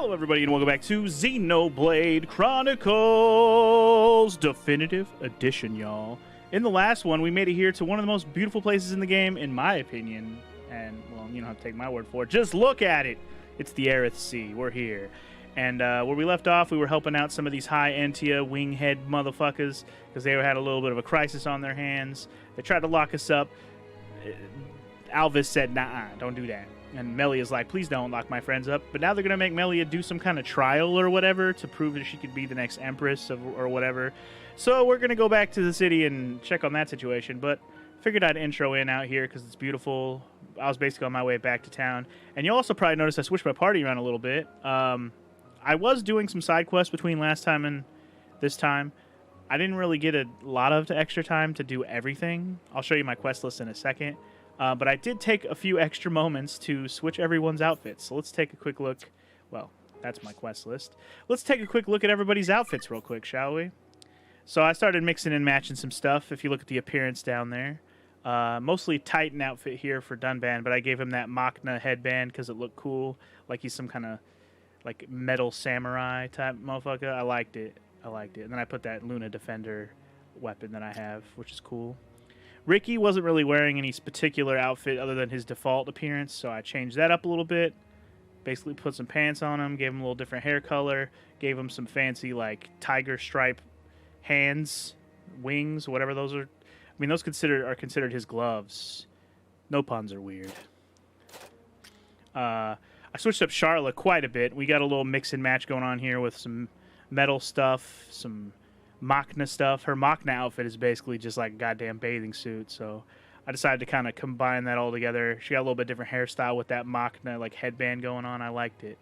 Hello everybody and welcome back to Xenoblade Chronicles Definitive Edition, y'all. In the last one, we made it here to one of the most beautiful places in the game, in my opinion. And, well, you don't have to take my word for it. Just look at it! It's the Aerith Sea. We're here. And where we left off, we were helping out some of these high Entia winghead motherfuckers because they had a little bit of a crisis on their hands. They tried to lock us up. Alvis said, nah, don't do that. And Melly is like, please don't lock my friends up. But now they're going to make Melly do some kind of trial or whatever to prove that she could be the next Empress or whatever. So we're going to go back to the city and check on that situation. But figured I'd intro in out here because it's beautiful. I was basically on my way back to town. And you'll also probably notice I switched my party around a little bit. I was doing some side quests between last time and this time. I didn't really get a lot of extra time to do everything. I'll show you my quest list in a second. But I did take a few extra moments to switch everyone's outfits. So let's take a quick look. Well, that's my quest list. Let's take a quick look at everybody's outfits real quick, shall we? So I started mixing and matching some stuff. If you look at the appearance down there. Mostly Titan outfit here for Dunban, but I gave him that Machna headband because it looked cool. Like he's some kind of like metal samurai type motherfucker. I liked it. And then I put that Luna Defender weapon that I have, which is cool. Ricky wasn't really wearing any particular outfit other than his default appearance, so I changed that up a little bit. Basically put some pants on him, gave him a little different hair color, gave him some fancy, like, tiger stripe hands, wings, whatever those are. I mean, those are considered his gloves. No puns are weird. I switched up Charlotte quite a bit. We got a little mix and match going on here with some metal stuff, some Machna stuff. Her Machna outfit is basically just like a goddamn bathing suit, so I decided to kind of combine that all together. She got a little bit different hairstyle with that Machna like headband going on. I liked it.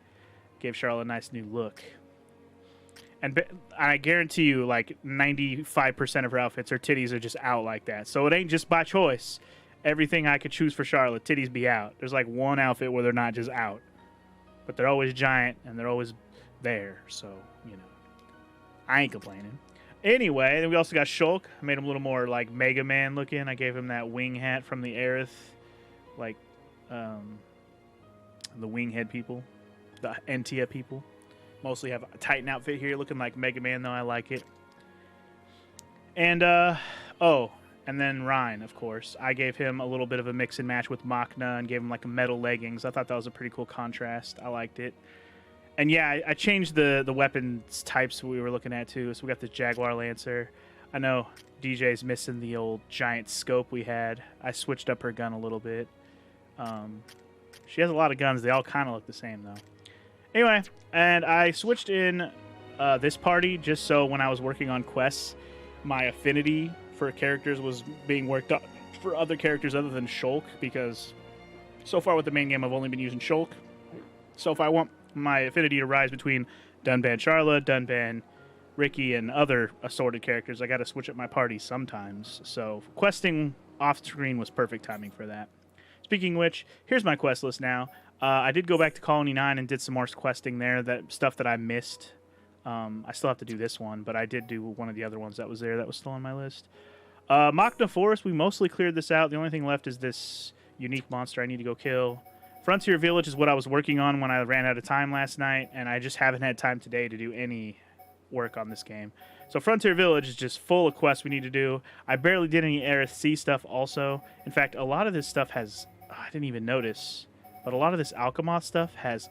Gave Charlotte a nice new look. And I guarantee you, like 95% of her outfits, her titties are just out like that. So it ain't just by choice. Everything I could choose for Charlotte, titties be out. There's like one outfit where they're not just out, but they're always giant and they're always there. So you know, I ain't complaining. Anyway, then we also got Shulk. I made him a little more like Mega Man looking. I gave him that wing hat from the Aerith, like the winghead people, the Entia people. Mostly have a Titan outfit here, looking like Mega Man though. I like it. And and then Ryan, of course. I gave him a little bit of a mix and match with Machna and gave him like a metal leggings. I thought that was a pretty cool contrast. I liked it. And yeah, I changed the weapons types we were looking at too. So we got the Jaguar Lancer. I know DJ's missing the old giant scope we had. I switched up her gun a little bit. She has a lot of guns. They all kind of look the same though. Anyway, and I switched in this party just so when I was working on quests, my affinity for characters was being worked up for other characters other than Shulk, because so far with the main game I've only been using Shulk. So if I want my affinity to rise between Dunban Charlotte, Dunban Ricky, and other assorted characters, I got to switch up my party sometimes. So questing off screen was perfect timing for that. Speaking of which, here's my quest list now. I did go back to Colony 9 and did some more questing there, that stuff that I missed. I still have to do this one, but I did do one of the other ones that was there that was still on my list. Machna Forest, we mostly cleared this out. The only thing left is this unique monster I need to go kill. Frontier Village is what I was working on when I ran out of time last night, and I just haven't had time today to do any work on this game. So Frontier Village is just full of quests we need to do. I barely did any Aerith Sea stuff also. In fact, a lot of this stuff has... I didn't even notice, but a lot of this Alchemoth stuff has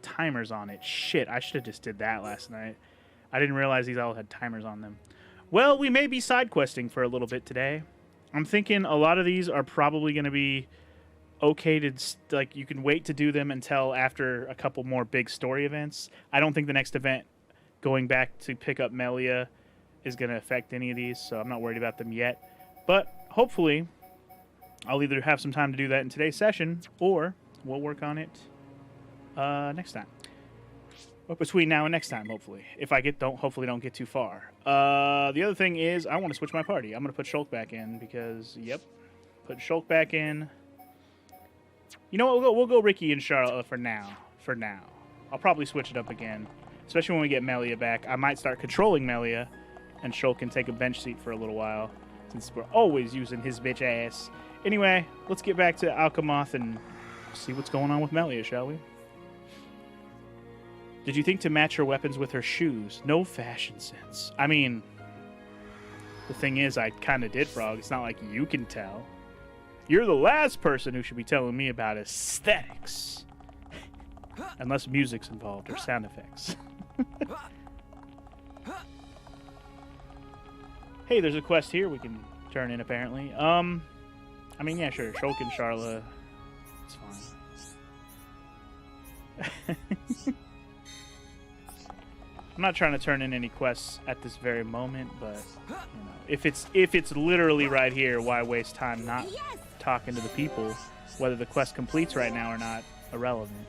timers on it. Shit, I should have just did that last night. I didn't realize these all had timers on them. Well, we may be side questing for a little bit today. I'm thinking a lot of these are probably going to be okay to, like, you can wait to do them until after a couple more big story events. I don't think the next event going back to pick up Melia is going to affect any of these, so I'm not worried about them yet. But hopefully I'll either have some time to do that in today's session, or we'll work on it next time. But between now and next time, hopefully. If I hopefully don't get too far. The other thing is, I want to switch my party. I'm going to put Shulk back in because, yep, put Shulk back in. You know what? We'll go Ricky and Charlotte for now. I'll probably switch it up again, especially when we get Melia back. I might start controlling Melia, and Shulk can take a bench seat for a little while, since we're always using his bitch ass. Anyway, let's get back to Alchemoth and see what's going on with Melia, shall we? Did you think to match her weapons with her shoes? No fashion sense. I mean, the thing is, I kind of did, Frog. It's not like you can tell. You're the last person who should be telling me about aesthetics. Unless music's involved or sound effects. Hey, there's a quest here we can turn in, apparently. I mean, yeah, sure. Shulk and Sharla. It's fine. I'm not trying to turn in any quests at this very moment, but you know, if it's literally right here, why waste time not talking to the people? Whether the quest completes right now or not, irrelevant.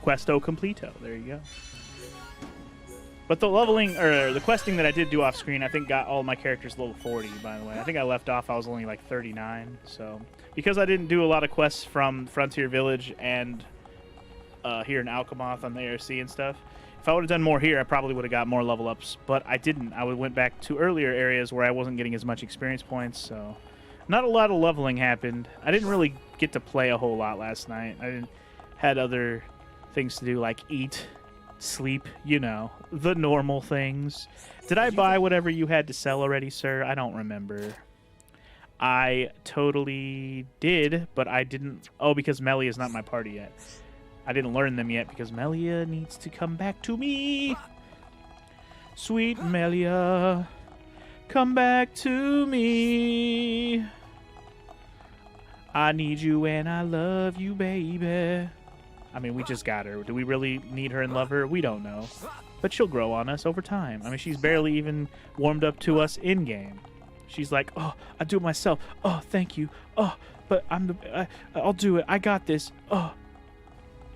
Questo completo. There you go. But the leveling, or the questing that I did do off screen, I think got all my characters level 40, by the way. I think I left off, I was only like 39. So, because I didn't do a lot of quests from Frontier Village and here in Alchemoth on the ARC and stuff, if I would have done more here, I probably would have got more level ups. But I didn't. I went back to earlier areas where I wasn't getting as much experience points, so not a lot of leveling happened. I didn't really get to play a whole lot last night. Had other things to do, like eat, sleep, you know, the normal things. Did I buy whatever you had to sell already, sir? I don't remember. I totally did, but I didn't. Oh, because Melly is not my party yet. I didn't learn them yet because Melia needs to come back to me. Sweet Melia, come back to me. I need you and I love you, baby. I mean, we just got her. Do we really need her and love her? We don't know. But she'll grow on us over time. I mean, she's barely even warmed up to us in-game. She's like, oh, I do it myself. Oh, thank you. Oh, but I'll do it. I got this. Oh.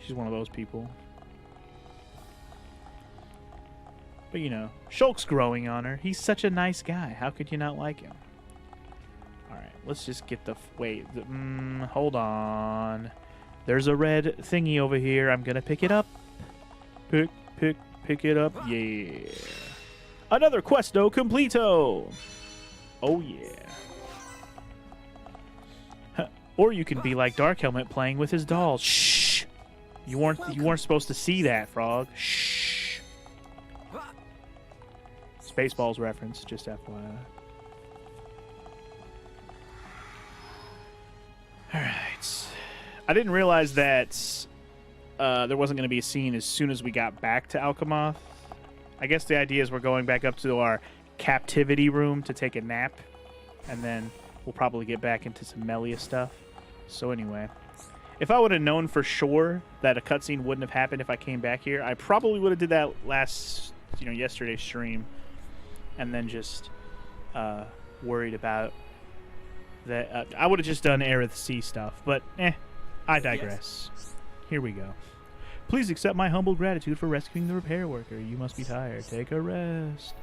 She's one of those people. But, you know, Shulk's growing on her. He's such a nice guy. How could you not like him? Alright, let's just get the... Wait, hold on. There's a red thingy over here. I'm gonna pick it up. Pick it up. Yeah. Another questo completo. Oh, yeah. Or you can be like Dark Helmet playing with his doll. Shh. You weren't supposed to see that, Frog. Shh. Spaceballs reference, just FYI. Alright. I didn't realize that there wasn't going to be a scene as soon as we got back to Alchemoth. I guess the idea is we're going back up to our captivity room to take a nap. And then we'll probably get back into some Melia stuff. So anyway, if I would have known for sure that a cutscene wouldn't have happened if I came back here, I probably would have did that yesterday's stream. And then just worried about that. I would have just done Aerith Sea stuff. But, I digress. Here we go. Please accept my humble gratitude for rescuing the repair worker. You must be tired. Take a rest.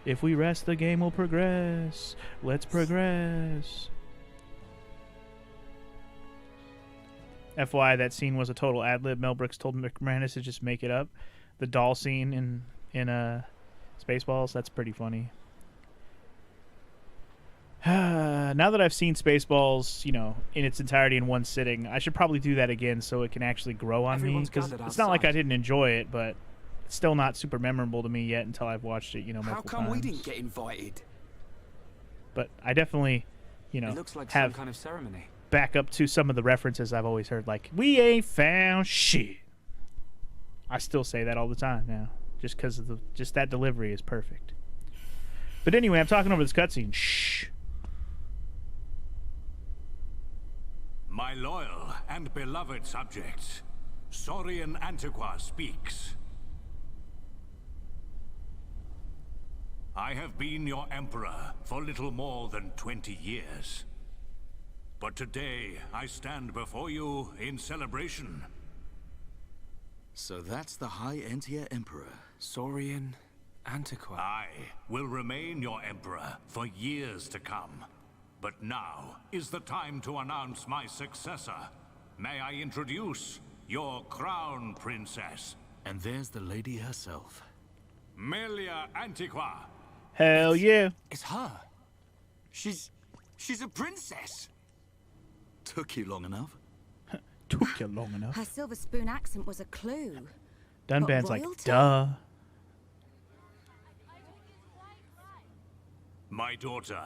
If we rest, the game will progress. Let's progress. FYI, that scene was a total ad-lib. Mel Brooks told McManus to just make it up. The doll scene in Spaceballs, that's pretty funny. Now that I've seen Spaceballs, in its entirety in one sitting, I should probably do that again so it can actually grow on me. Because it's not like I didn't enjoy it, but it's still not super memorable to me yet until I've watched it, multiple times. How come we didn't get invited? But I definitely, it looks like have some kind of ceremony. Back up to some of the references I've always heard, like, we ain't found shit. I still say that all the time now, just because of just that delivery is perfect. But anyway, I'm talking over this cutscene. Shh. My loyal and beloved subjects, Saurian Antiqua speaks. I have been your emperor for little more than 20 years. But today, I stand before you in celebration. So that's the High Entia Emperor. Saurian Antiqua. I will remain your emperor for years to come. But now is the time to announce my successor. May I introduce your crown princess? And there's the lady herself. Melia Antiqua. Hell yeah. It's her. She's a princess. Took you long enough. took you long enough. Her silver spoon accent was a clue. Dunban's But like, royalty? duh. My daughter,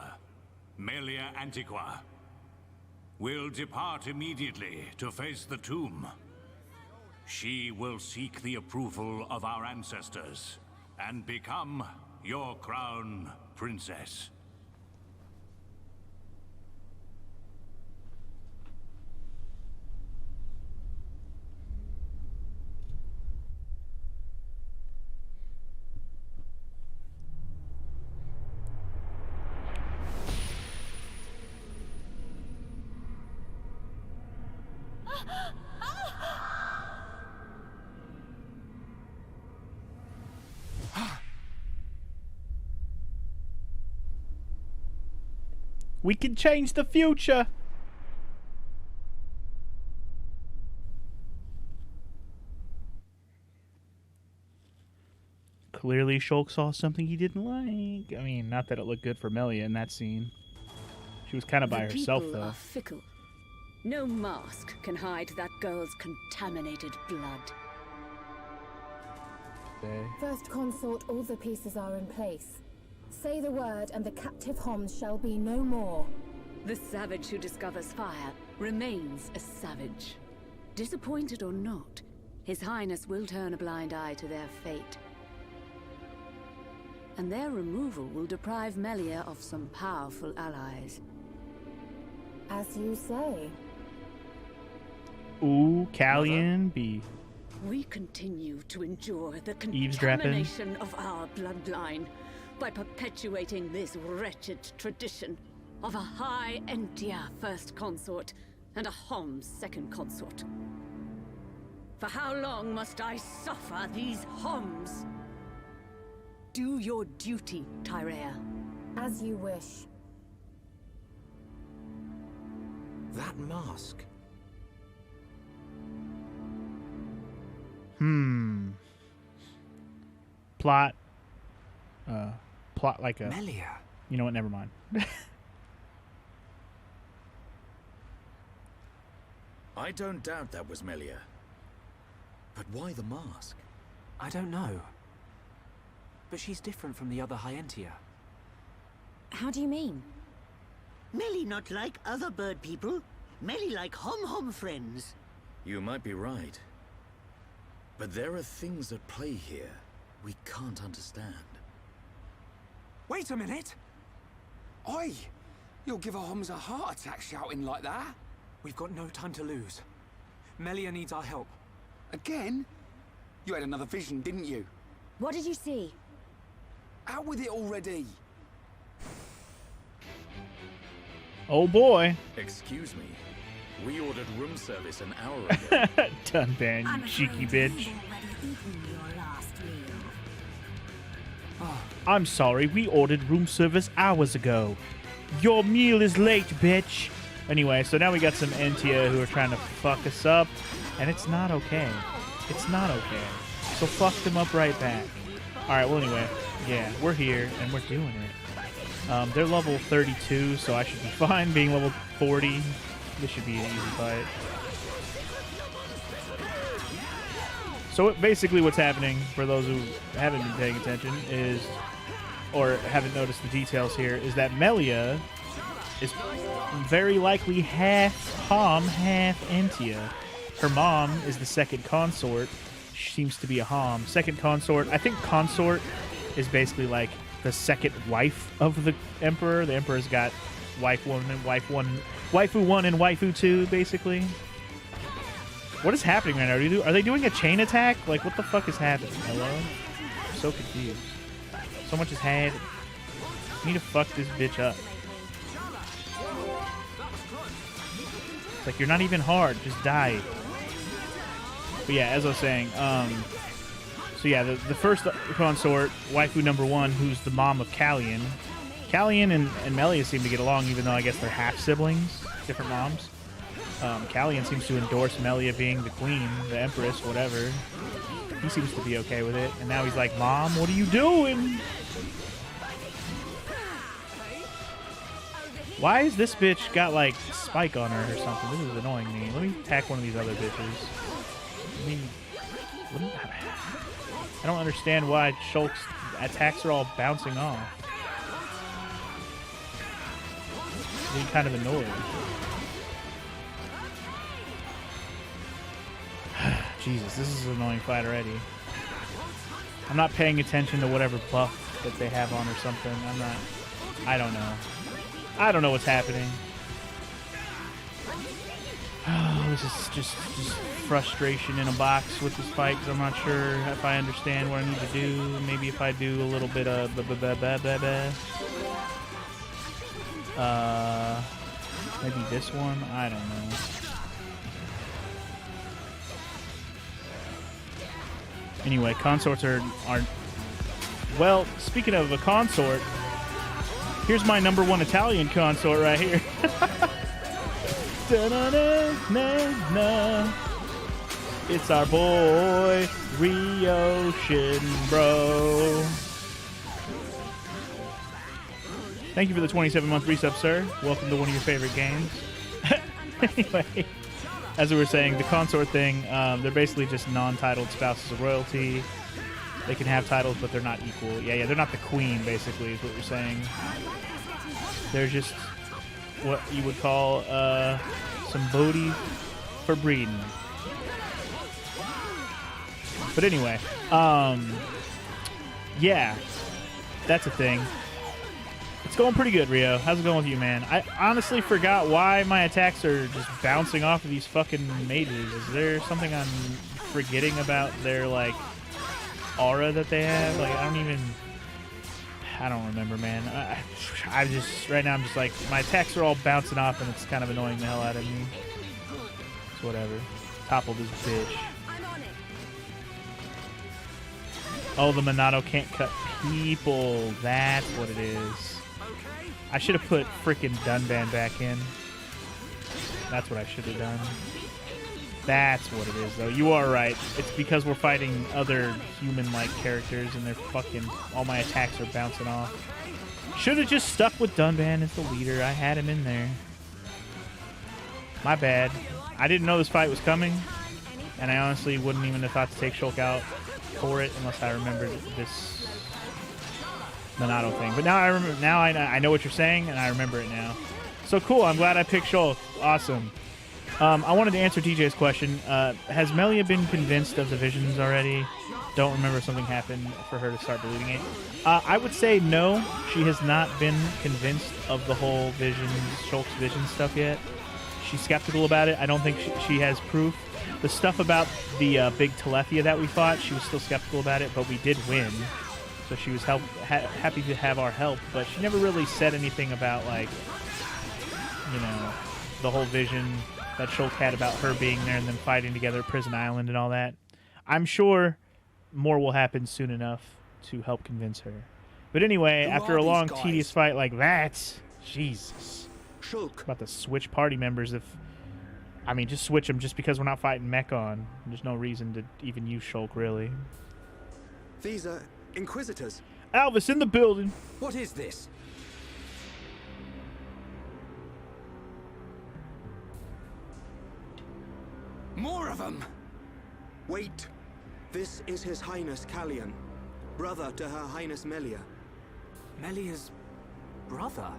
Melly Antiqua, will depart immediately to face the tomb. She will seek the approval of our ancestors and become your crown princess. We can change the future. Clearly, Shulk saw something he didn't like. I mean, not that it looked good for Melly in that scene. She was kind of by herself, people though. are fickle. No mask can hide that girl's contaminated blood. First consort, all the pieces are in place. Say the word and the captive Homs shall be no more. The savage who discovers fire remains a savage. Disappointed or not, His Highness will turn a blind eye to their fate. And their removal will deprive Melia of some powerful allies. As you say. Ooh, Callian B. We continue to endure the Eavesdropping. contamination of our bloodline by perpetuating this wretched tradition of a High Entia first consort and a Homs second consort. For how long must I suffer these Homs? Do your duty, Tyrea. As you wish. That mask. Plot like a... Melia. You know what? Never mind. I don't doubt that was Melia. But why the mask? I don't know. But she's different from the other Hyentia. How do you mean? Melly not like other bird people. Melly like hom-hom friends. You might be right. But there are things at play here we can't understand. Wait a minute! Oi! You'll give a Homs a heart attack shouting like that. We've got no time to lose. Melia needs our help. Again? You had another vision, didn't you? What did you see? Out with it already! Oh boy. Excuse me. We ordered room service an hour ago. Dunban, you cheeky bitch. I'm sorry, we ordered room service hours ago. Your meal is late, bitch. Anyway, so now we got some Entia who are trying to fuck us up, and it's not okay. It's not okay. So fuck them up right back. Alright, well anyway, yeah, we're here, and we're doing it. They're level 32, so I should be fine being level 40. This should be an easy fight. So basically what's happening, for those who haven't been paying attention, is, or haven't noticed the details here, is that Melia is very likely half Hom, half Entia. Her mom is the second consort. She seems to be a Hom. Second consort, I think consort is basically like the second wife of the Emperor. The Emperor's got wife one and waifu 1 and waifu 2, basically. What is happening right now? Are they doing a chain attack? Like, what the fuck is happening? Hello? I'm so confused. So much is happening. I need to fuck this bitch up. It's like, you're not even hard. Just die. But yeah, as I was saying, so yeah, the first consort, waifu number 1, who's the mom of Callian. Callian and Melia seem to get along, even though I guess they're half-siblings, different moms. Callian seems to endorse Melia being the queen, the empress, whatever. He seems to be okay with it. And now he's like, Mom, what are you doing? Why is this bitch got like spike on her or something? This is annoying me. Let me attack one of these other bitches. I mean, I don't understand why Shulk's attacks are all bouncing off. I'm being kind of annoyed. Jesus, this is an annoying fight already. I'm not paying attention to whatever buff that they have on or something. I don't know. I don't know what's happening. Oh, this is just frustration in a box with this fight because I'm not sure if I understand what I need to do. Maybe if I do a little bit of maybe this one. I don't know. Anyway, consorts are well. Speaking of a consort, here's my #1 Italian consort right here. Da-na-na-na-na. It's our boy Ryoshin, bro. Thank you for the 27-month resub, sir. Welcome to one of your favorite games. Anyway, as we were saying, the consort thing, they're basically just non-titled spouses of royalty. They can have titles, but they're not equal. Yeah, they're not the queen, basically, is what you're saying. They're just what you would call some booty for breeding. But anyway, yeah, that's a thing. It's going pretty good, Rio. How's it going with you, man? I honestly forgot why my attacks are just bouncing off of these fucking mages. Is there something I'm forgetting about their, like, aura that they have? Like, I don't remember, man. I just, right now I'm just like, my attacks are all bouncing off and it's kind of annoying the hell out of me. It's whatever. Topple this bitch. Oh, the Monado can't cut people. That's what it is. I should have put freaking Dunban back in. That's what I should have done. That's what it is, though. You are right. It's because we're fighting other human-like characters, and they're fucking... all my attacks are bouncing off. Should have just stuck with Dunban as the leader. I had him in there. My bad. I didn't know this fight was coming, and I honestly wouldn't even have thought to take Shulk out for it unless I remembered this Monado thing. But now I remember. Now I know what you're saying, and I remember it now. So cool. I'm glad I picked Shulk. Awesome. I wanted to answer TJ's question. Has Melly been convinced of the visions already? Don't remember if something happened for her to start deleting it. I would say no. She has not been convinced of the whole visions, Shulk's vision stuff yet. She's skeptical about it. I don't think she has proof. The stuff about the big Telethia that we fought, she was still skeptical about it, but we did win. So she was happy to have our help, but she never really said anything about, like, you know, the whole vision that Shulk had about her being there and them fighting together at Prison Island and all that. I'm sure more will happen soon enough to help convince her. But anyway, after a long, tedious fight like that, Jesus. Shulk. About to switch party members if... I mean, just switch them just because we're not fighting Mechon. There's no reason to even use Shulk, really. These are Inquisitors. Alvis in the building. What is this? More of them! Wait. This is His Highness Callian, brother to Her Highness Melia. Melia's brother?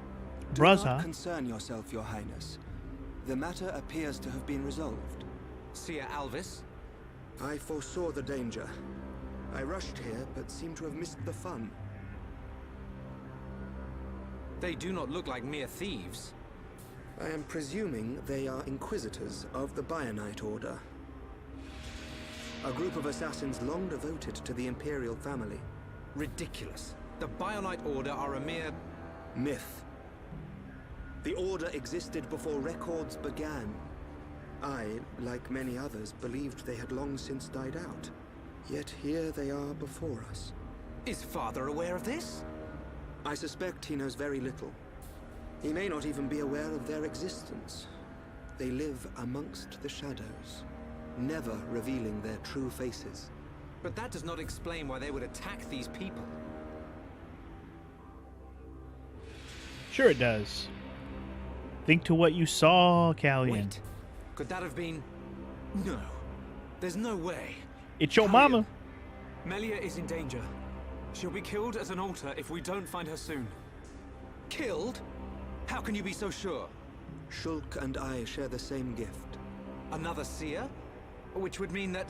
Do not concern yourself, Your Highness. The matter appears to have been resolved. Seer Alvis? I foresaw the danger. I rushed here, but seem to have missed the fun. They do not look like mere thieves. I am presuming they are Inquisitors of the Bionite Order. A group of assassins long devoted to the Imperial family. Ridiculous. The Bionite Order are a mere... myth. The Order existed before records began. I, like many others, believed they had long since died out. Yet here they are before us. Is Father aware of this? I suspect he knows very little. He may not even be aware of their existence. They live amongst the shadows, never revealing their true faces. But that does not explain why they would attack these people. Sure it does. Think to what you saw, Callian. Wait, could that have been... No, there's no way. It's your Callian, mama. Melia is in danger. She'll be killed at an altar if we don't find her soon. Killed? How can you be so sure? Shulk and I share the same gift. Another seer? Which would mean that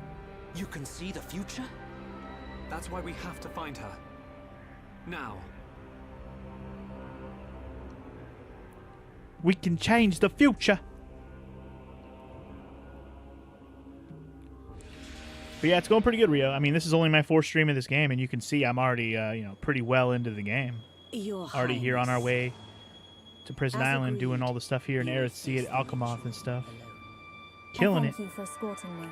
you can see the future? That's why we have to find her. Now. We can change the future. But yeah, it's going pretty good, Rio. I mean, this is only my 4th stream of this game, and you can see I'm already, pretty well into the game. Your Already here on our Highness. way to Prison As Island, agreed, doing all the stuff here in you Aerith will Sea at cease Alchemoth to and stuff. alone. Killing it. Thank you for escorting me.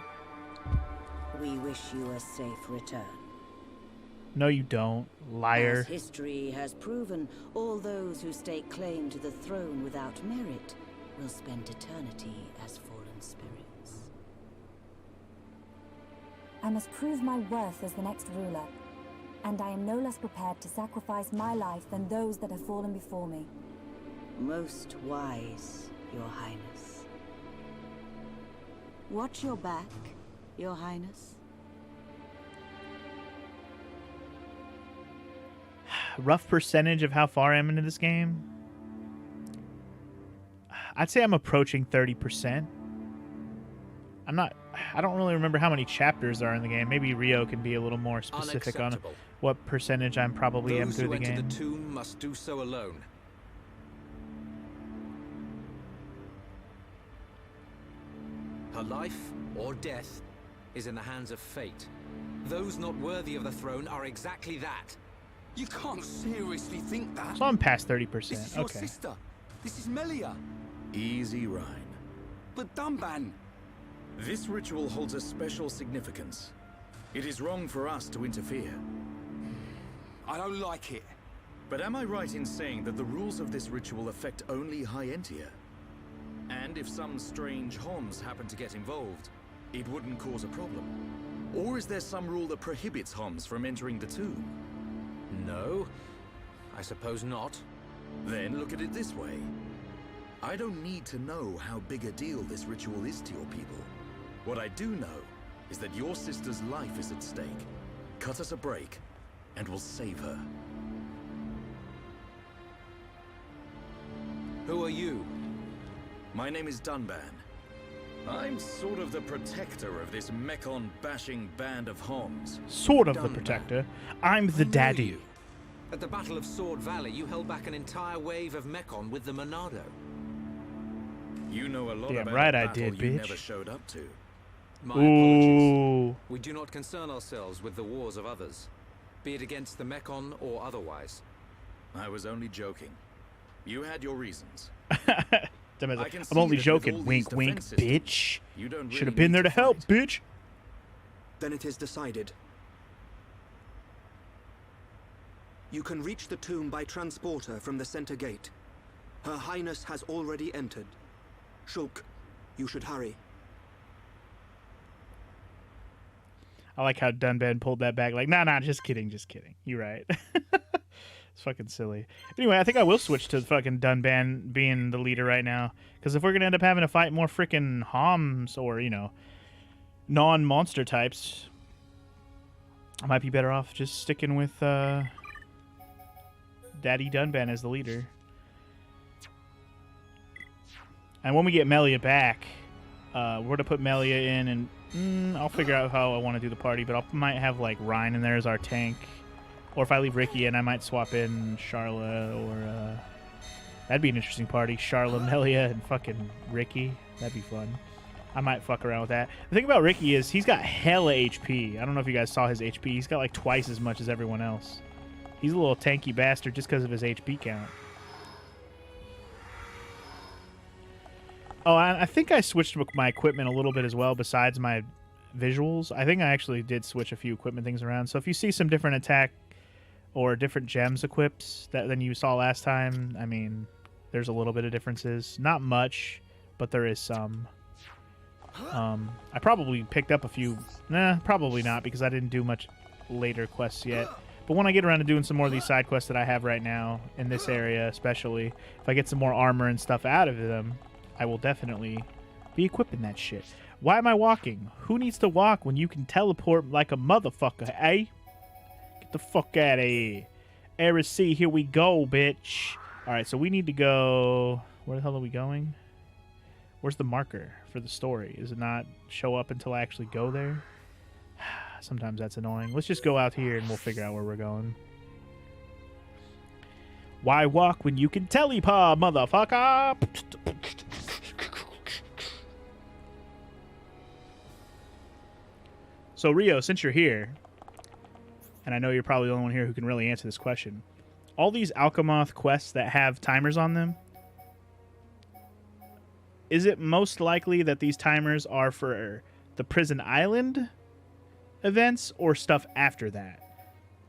We wish you a safe return. No, you don't, liar. As history has proven, all those who stake claim to the throne without merit will spend eternity as fallen spirits. I must prove my worth as the next ruler, and I am no less prepared to sacrifice my life than those that have fallen before me. Most wise, Your Highness. Watch your back, Your Highness. Rough percentage of how far I'm into this game. I'd say I'm approaching 30%. I don't really remember how many chapters there are in the game. Maybe Rio can be a little more specific on what percentage I'm probably am through the game. Those who enter the tomb must do so alone. Her life or death is in the hands of fate. Those not worthy of the throne are exactly that. You can't seriously think that. So I'm past 30%. This is your Okay. sister. This is Melia. Easy, Rhine. But Dunban. This ritual holds a special significance. It is wrong for us to interfere. I don't like it. But am I right in saying that the rules of this ritual affect only High Entia? And if some strange Homs happen to get involved, it wouldn't cause a problem? Or is there some rule that prohibits Homs from entering the tomb? No, I suppose not. Then look at it this way. I don't need to know how big a deal this ritual is to your people. What I do know is that your sister's life is at stake. Cut us a break, and we'll save her. Who are you? My name is Dunban. I'm sort of the protector of this Mekon-bashing band of Homs. Sort of the Dunban. protector. I'm the I know daddy. you. At the Battle of Sword Valley, you held back an entire wave of Mekon with the Monado. You know a lot Damn about right a I battle did, you bitch. never showed up to. My apologies. Ooh. We do not concern ourselves with the wars of others, be it against the Mekon or otherwise. I was only joking. You had your reasons. Dumbass, I can I'm see only that with joking. all Wink, these wink, defense systems, bitch. you don't Should really have been need there to help, fight. bitch. Then it is decided. You can reach the tomb by transporter from the center gate. Her Highness has already entered. Shulk, you should hurry. I like how Dunban pulled that back. Like, nah, just kidding, just kidding. You're right. It's fucking silly. Anyway, I think I will switch to fucking Dunban being the leader right now. Because if we're going to end up having to fight more freaking Homs or, non-monster types, I might be better off just sticking with Daddy Dunban as the leader. And when we get Melia back, we're going to put Melia in and I'll figure out how I want to do the party, but I might have like Rhine in there as our tank. Or if I leave Ricky in, I might swap in Charla or that'd be an interesting party. Charla, Melia, and fucking Ricky. That'd be fun. I might fuck around with that. The thing about Ricky is he's got hella HP. I don't know if you guys saw his HP. He's got like twice as much as everyone else. He's a little tanky bastard just because of his HP count. Oh, I think I switched my equipment a little bit as well besides my visuals. I think I actually did switch a few equipment things around. So if you see some different attack or different gems equips than you saw last time, I mean, there's a little bit of differences. Not much, but there is some. I probably picked up a few. Nah, probably not because I didn't do much later quests yet. But when I get around to doing some more of these side quests that I have right now, in this area especially, if I get some more armor and stuff out of them, I will definitely be equipping that shit. Why am I walking? Who needs to walk when you can teleport like a motherfucker, eh? Get the fuck out of here. Heresy, here we go, bitch. Alright, so we need to go... Where the hell are we going? Where's the marker for the story? Does it not show up until I actually go there? Sometimes that's annoying. Let's just go out here and we'll figure out where we're going. Why walk when you can teleport, motherfucker? So, Rio, since you're here, and I know you're probably the only one here who can really answer this question, all these Alchemoth quests that have timers on them, is it most likely that these timers are for the Prison Island events or stuff after that?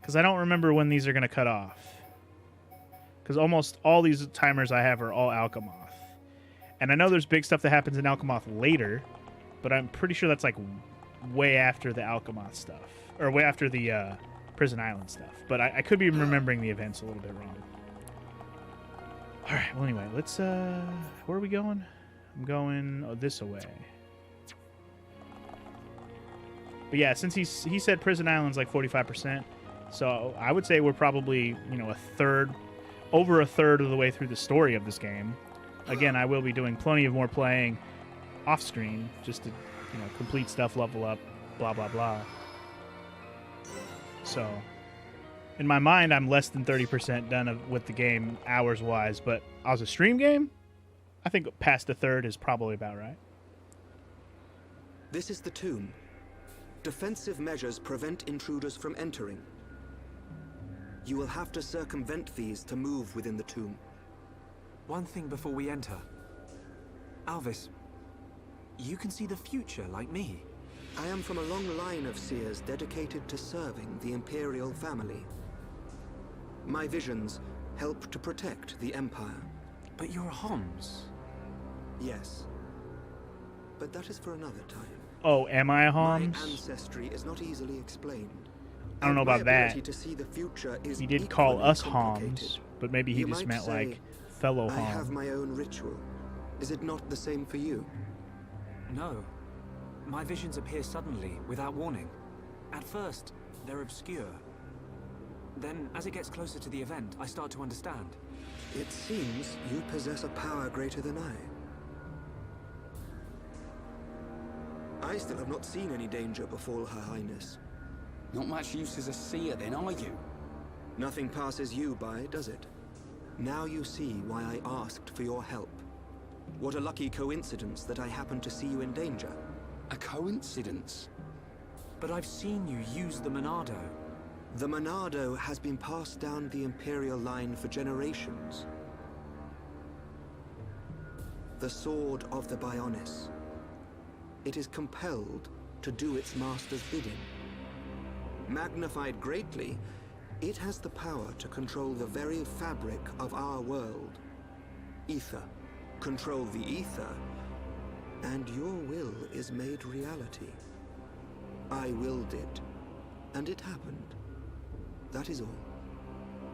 Because I don't remember when these are going to cut off. Because almost all these timers I have are all Alchemoth. And I know there's big stuff that happens in Alchemoth later, but I'm pretty sure that's like way after the Alchemoth stuff. Or way after the Prison Island stuff. But I could be remembering the events a little bit wrong. Alright, well anyway, let's... where are we going? I'm going this way. But yeah, since he said Prison Island's like 45%, so I would say we're probably, over a third of the way through the story of this game. Again, I will be doing plenty of more playing off screen just to, complete stuff, level up, blah, blah, blah. So, in my mind, I'm less than 30% done with the game hours-wise, but as a stream game, I think past a third is probably about right. This is the tomb. Defensive measures prevent intruders from entering. You will have to circumvent these to move within the tomb. One thing before we enter. Alvis, you can see the future like me. I am from a long line of seers dedicated to serving the Imperial family. My visions help to protect the Empire. But you're Homs. Yes. But that is for another time. Oh, am I a Homs? My ancestry is not easily explained. I don't know about that. To see the future is he did call us Homs, but maybe he just meant like fellow Homs. I have my own ritual. Is it not the same for you? No. My visions appear suddenly, without warning. At first, they're obscure. Then, as it gets closer to the event, I start to understand. It seems you possess a power greater than I still have not seen any danger befall Her Highness. Not much use as a seer then, are you? Nothing passes you by, does it? Now you see why I asked for your help. What a lucky coincidence that I happened to see you in danger. A coincidence? But I've seen you use the Monado. The Monado has been passed down the Imperial line for generations. The sword of the Bionis. It is compelled to do its master's bidding. Magnified greatly, it has the power to control the very fabric of our world. Ether. Control the ether, and your will is made reality. I willed it, and it happened. That is all.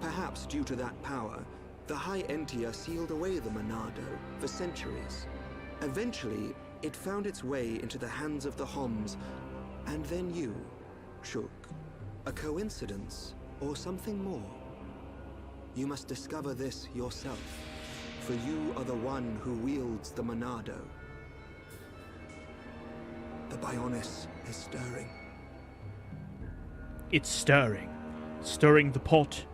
Perhaps due to that power, the High Entia sealed away the Monado for centuries. Eventually, it found its way into the hands of the Homs, and then you, Shulk. A coincidence, or something more? You must discover this yourself, for you are the one who wields the Monado. The Bionis is stirring. It's stirring. Stirring the pot.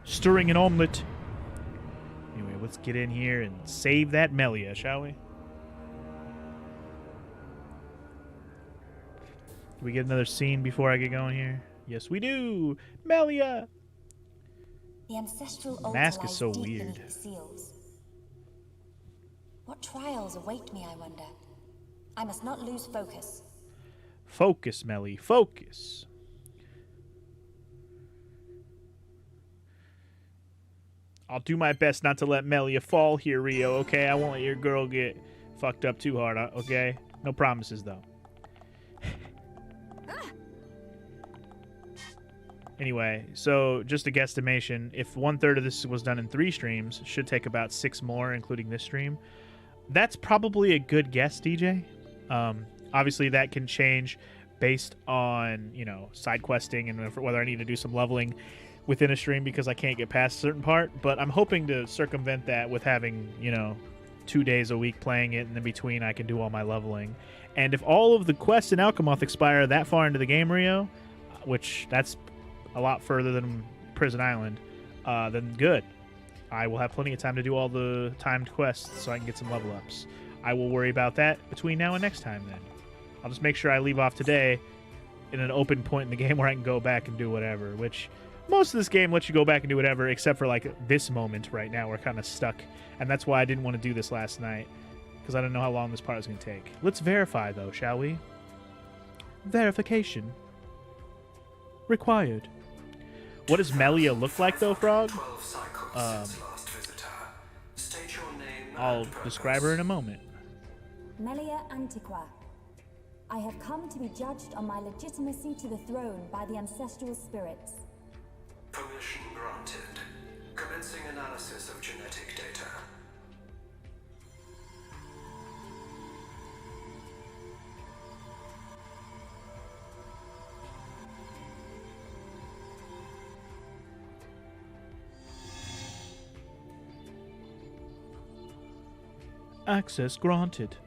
Stirring an omelet. Anyway, let's get in here and save that Melia, shall we? Do we get another scene before I get going here? Yes, we do! Melia! The ancestral altar Mask is lies so deep weird. beneath the seals. What trials await me, I wonder? I must not lose focus. Focus, Melly, focus. I'll do my best not to let Melia fall here, Rio, okay? I won't let your girl get fucked up too hard, okay? No promises, though. Anyway, so just a guesstimation. If 1/3 of this was done in 3 streams, should take about 6 more, including this stream. That's probably a good guess, DJ. Obviously, that can change based on, you know, side questing and whether I need to do some leveling within a stream because I can't get past a certain part. But I'm hoping to circumvent that with having, you know, 2 days a week playing it, and in between I can do all my leveling. And if all of the quests in Alchemoth expire that far into the game, Rio, which that's a lot further than Prison Island, then good. I will have plenty of time to do all the timed quests so I can get some level ups. I will worry about that between now and next time then. I'll just make sure I leave off today in an open point in the game where I can go back and do whatever, which most of this game lets you go back and do whatever except for like this moment right now. We're kind of stuck, and that's why I didn't want to do this last night because I didn't know how long this part was going to take. Let's verify though, shall we? Verification required. What does Melia look like though, Frog? I'll describe her in a moment. Melia Antiqua. I have come to be judged on my legitimacy to the throne by the ancestral spirits. Permission granted. Commencing analysis of genetic data. Access granted.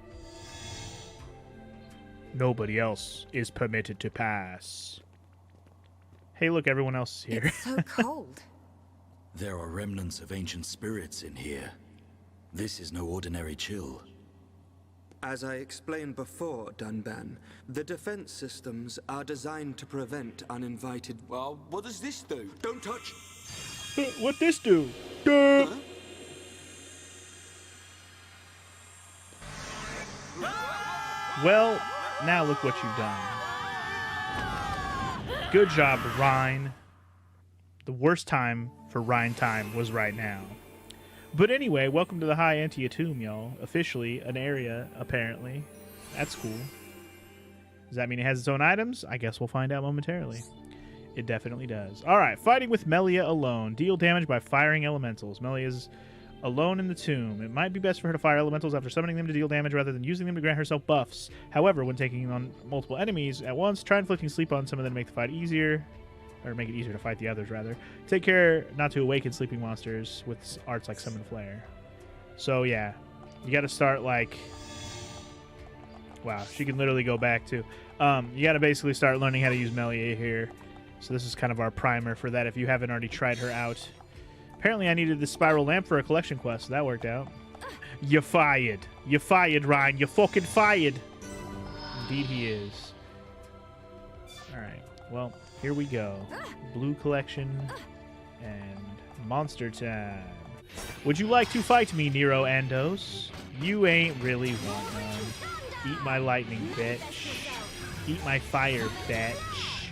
Nobody else is permitted to pass. Hey, look, everyone else is here. It's so cold. There are remnants of ancient spirits in here. This is no ordinary chill. As I explained before, Dunban, the defense systems are designed to prevent uninvited... Well, what does this do? Don't touch! What this do? Duh. Huh? Well, now look what you've done. Good job, Rhine. The worst time for Rhine time was right now. But anyway, welcome to the High Antia Tomb, y'all. Officially an area, apparently. That's cool. Does that mean it has its own items? I guess we'll find out momentarily. It definitely does. Alright, fighting with Melia alone. Deal damage by firing elementals. Melia is alone in the tomb. It might be best for her to fire elementals after summoning them to deal damage rather than using them to grant herself buffs. However, when taking on multiple enemies at once, try inflicting sleep on some of them to make the fight easier. Or make it easier to fight the others, rather. Take care not to awaken sleeping monsters with arts like Summon Flare. So, yeah. You gotta start, like... Wow, she can literally go back, too. You gotta basically start learning how to use Melia here. So this is kind of our primer for that if you haven't already tried her out. Apparently I needed this spiral lamp for a collection quest, so that worked out. You're fired. You're fired, Ryan. You're fucking fired. Indeed he is. Alright, well, here we go. Blue collection and monster time. Would you like to fight me, Nero Andos? You ain't really one. Eat my lightning, bitch. Eat my fire, bitch.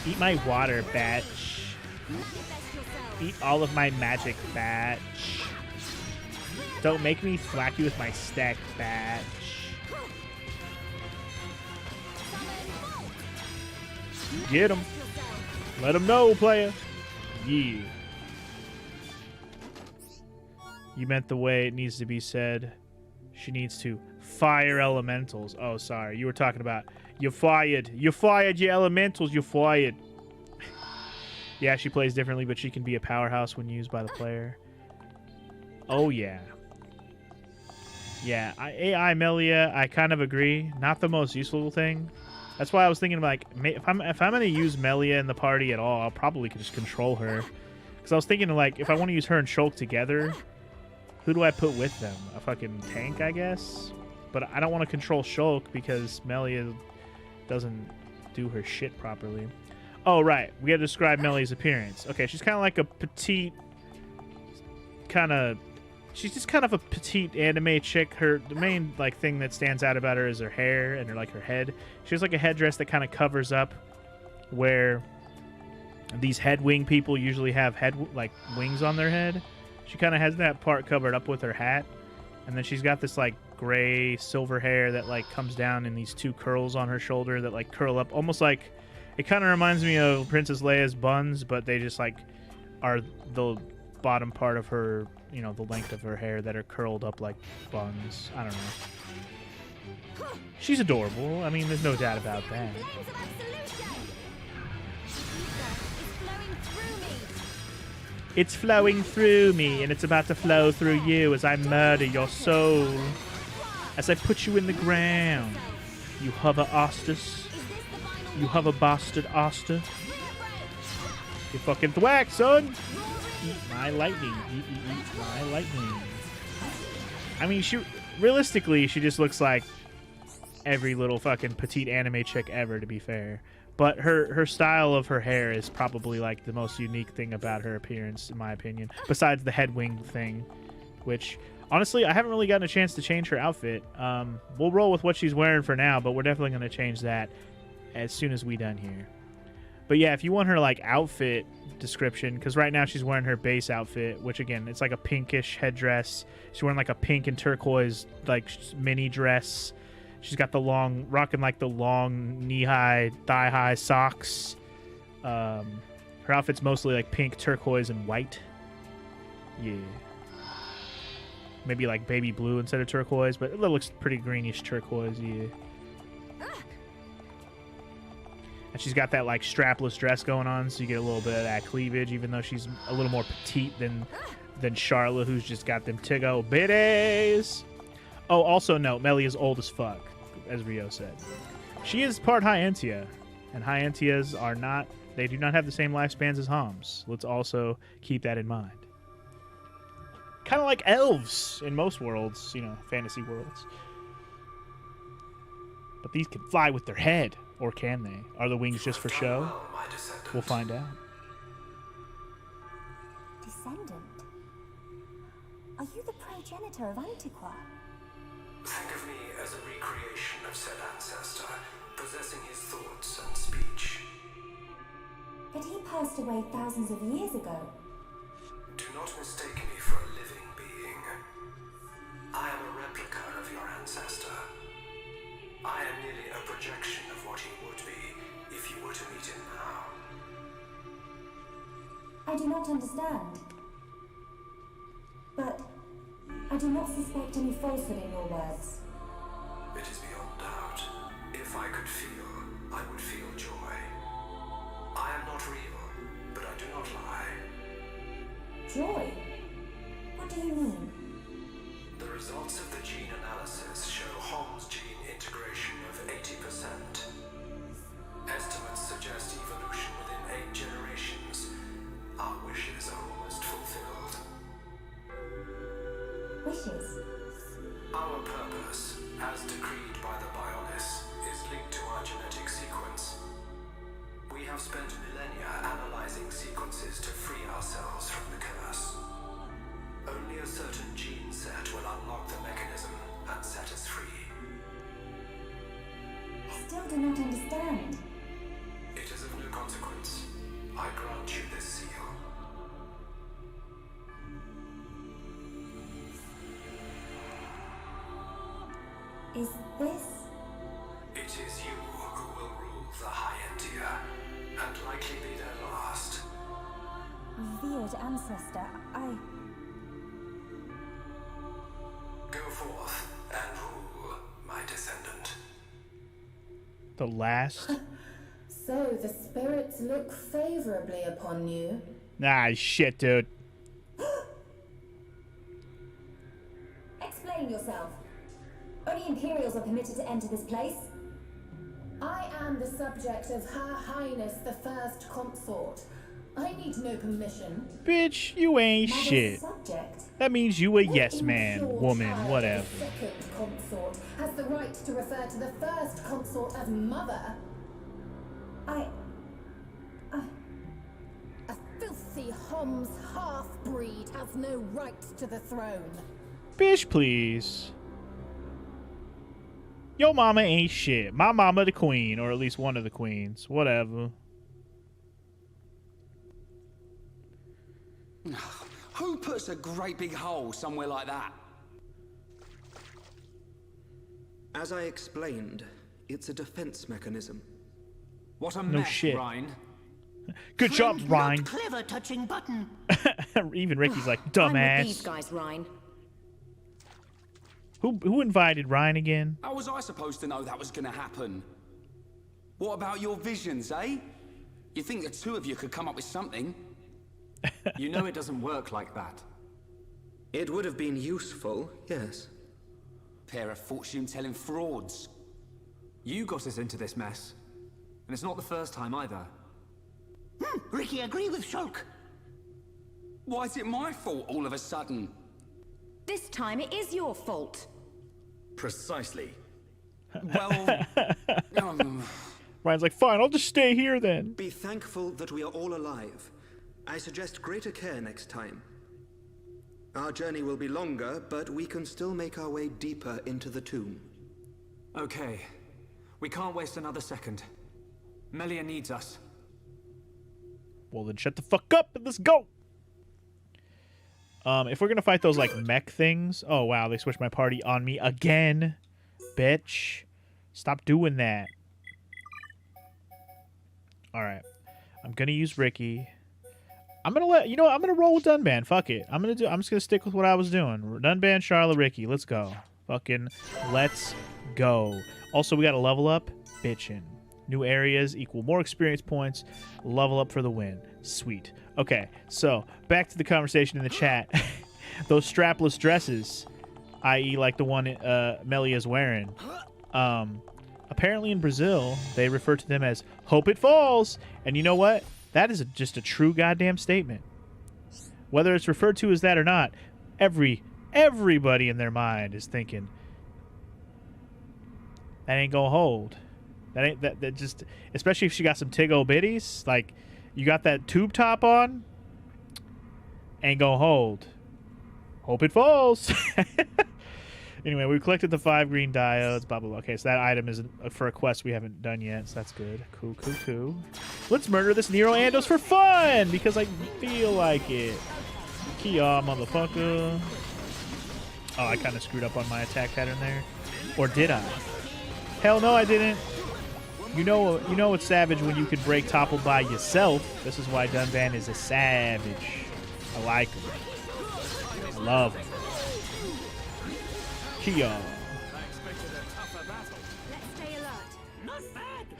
Eat my water, bitch. Eat all of my magic, batch. Don't make me thwack you with my stack, batch. Get him. Let him know, player. Yeah. You meant the way it needs to be said. She needs to fire elementals. Oh, sorry. You were talking about you're fired. You're fired, you elementals. You're fired. Yeah, she plays differently, but she can be a powerhouse when used by the player. Oh, yeah. Yeah, AI Melia, I kind of agree. Not the most useful thing. That's why I was thinking, like, if I'm going to use Melia in the party at all, I'll probably just control her. Because I was thinking, like, if I want to use her and Shulk together, who do I put with them? A fucking tank, I guess? But I don't want to control Shulk because Melia doesn't do her shit properly. Oh, right. We gotta describe Melly's appearance. Okay, she's kind of like a petite... She's just kind of a petite anime chick. The main, like, thing that stands out about her is her hair and her head. She has, like, a headdress that kind of covers up where these head wing people usually have wings on their head. She kind of has that part covered up with her hat. And then she's got this, like, gray silver hair that, like, comes down in these 2 curls on her shoulder that, like, curl up almost like It kind of reminds me of Princess Leia's buns, but they just like are the bottom part of her, you know, the length of her hair that are curled up like buns. I don't know. She's adorable. I mean, there's no doubt about that. It's flowing through me, and it's about to flow through you as I murder your soul. As I put you in the ground. You hover Ostus. You hover bastard Oster. You fucking thwack, son! Eat my lightning. Eat my lightning. I mean, realistically, she just looks like every little fucking petite anime chick ever, to be fair. But her style of her hair is probably like the most unique thing about her appearance, in my opinion. Besides the head wing thing, which honestly I haven't really gotten a chance to change her outfit. We'll roll with what she's wearing for now, but we're definitely going to change that as soon as we done here. But yeah, if you want her like outfit description, because right now she's wearing her base outfit, which again it's like a pinkish headdress. She's wearing like a pink and turquoise like mini dress. She's got the rocking like the long knee-high, thigh-high socks. Her outfit's mostly like pink, turquoise, and white. Yeah. Maybe like baby blue instead of turquoise, but it looks pretty greenish turquoise, yeah. And she's got that like strapless dress going on, so you get a little bit of that cleavage, even though she's a little more petite than Charlotte, who's just got them tiggo bitties. Oh, also note, Melly is old as fuck, as Rio said. She is part High-Entia, and High-Entias are not, they do not have the same lifespans as Homs. Let's also keep that in mind. Kind of like elves in most worlds, you know, fantasy worlds. But these can fly with their head, or can they? Are the wings just for show? We'll find out. Descendant? Are you the progenitor of Antiqua? Think of me as a recreation of said ancestor, possessing his thoughts and speech. But he passed away thousands of years ago. Do not mistake me for a living being. I am a replica of your ancestor. I am merely a projection of what he would be if you were to meet him now. I do not understand. But I do not suspect any falsehood in your words. It is beyond doubt. If I could feel, I would feel joy. I am not real, but I do not lie. Joy? What do you mean? The results of the gene analysis show Hom's gene integration of 80%. Estimates suggest evolution within 8 generations. Our wishes are almost fulfilled. Wishes? Our purpose, as decreed by the Bionis, is linked to our genetic sequence. We have spent millennia analyzing sequences to free ourselves from the curse. Only a certain gene set will unlock the mechanism and set us free. I still do not understand. It is of no consequence. I grant you this seal. Is this? It is you who will rule the High-Entia, and likely be their last. Revered ancestor, Go forth and rule, my descendant. The last? So the spirits look favorably upon you. Nah, shit, dude. Explain yourself. Only Imperials are permitted to enter this place. I am the subject of Her Highness the First Consort. I need no permission. Bitch, you ain't shit. Subject? That means you a yes man, woman, whatever. The second consort has the right to refer to the first consort as mother. A filthy Hom's half-breed has no right to the throne. Bitch, please. Your mama ain't shit. My mama the queen, or at least one of the queens. Whatever. Who puts a great big hole somewhere like that? As I explained, it's a defense mechanism. What a No mess, shit. Rhine. Good job, Friend, Rhine. not clever touching button. Even Ricky's like, I'm with these dumbass. guys, Rhine. Who invited Ryan again? How was I supposed to know that was gonna happen? What about your visions, eh? You think the two of you could come up with something? You know it doesn't work like that. It would have been useful, yes. Pair of fortune-telling frauds. You got us into this mess. And it's not the first time either. Ricky, agree with Shulk. Why is it my fault all of a sudden? This time it is your fault. Precisely. Well, Ryan's like, fine, I'll just stay here then. Be thankful that we are all alive. I suggest greater care next time. Our journey will be longer, but we can still make our way deeper into the tomb. Okay. We can't waste another second. Melia needs us. Well, then shut the fuck up and let's go. If we're gonna fight those like mech things, oh wow, they switched my party on me again, bitch. Stop doing that. All right, I'm gonna use Ricky. I'm gonna I'm gonna roll with Dunban. Fuck it. I'm just gonna stick with what I was doing. Dunban, Charlotte, Ricky. Let's go. Fucking let's go. Also, we got to level up. Bitchin'. New areas equal more experience points. Level up for the win. Sweet. Okay, so back to the conversation in the chat. Those strapless dresses, i.e. like the one Melly is wearing, apparently in Brazil, they refer to them as "Hope It Falls." And you know what? That is just a true goddamn statement. Whether it's referred to as that or not, everybody in their mind is thinking, that ain't gonna hold. That ain't that just, especially if she got some tig bitties, like you got that tube top on, ain't gonna hold. Hope it falls. Anyway, we collected the 5 green diodes, blah blah blah. Okay, so that item is for a quest we haven't done yet, so that's good. Cool. Let's murder this Nero Andos for fun because I feel like it. Kia, motherfucker. Oh, I kind of screwed up on my attack pattern there, or did I? Hell no, I didn't. You know it's savage when you can break topple by yourself. This is why Dunban is a savage. I like him. I love him. Kia.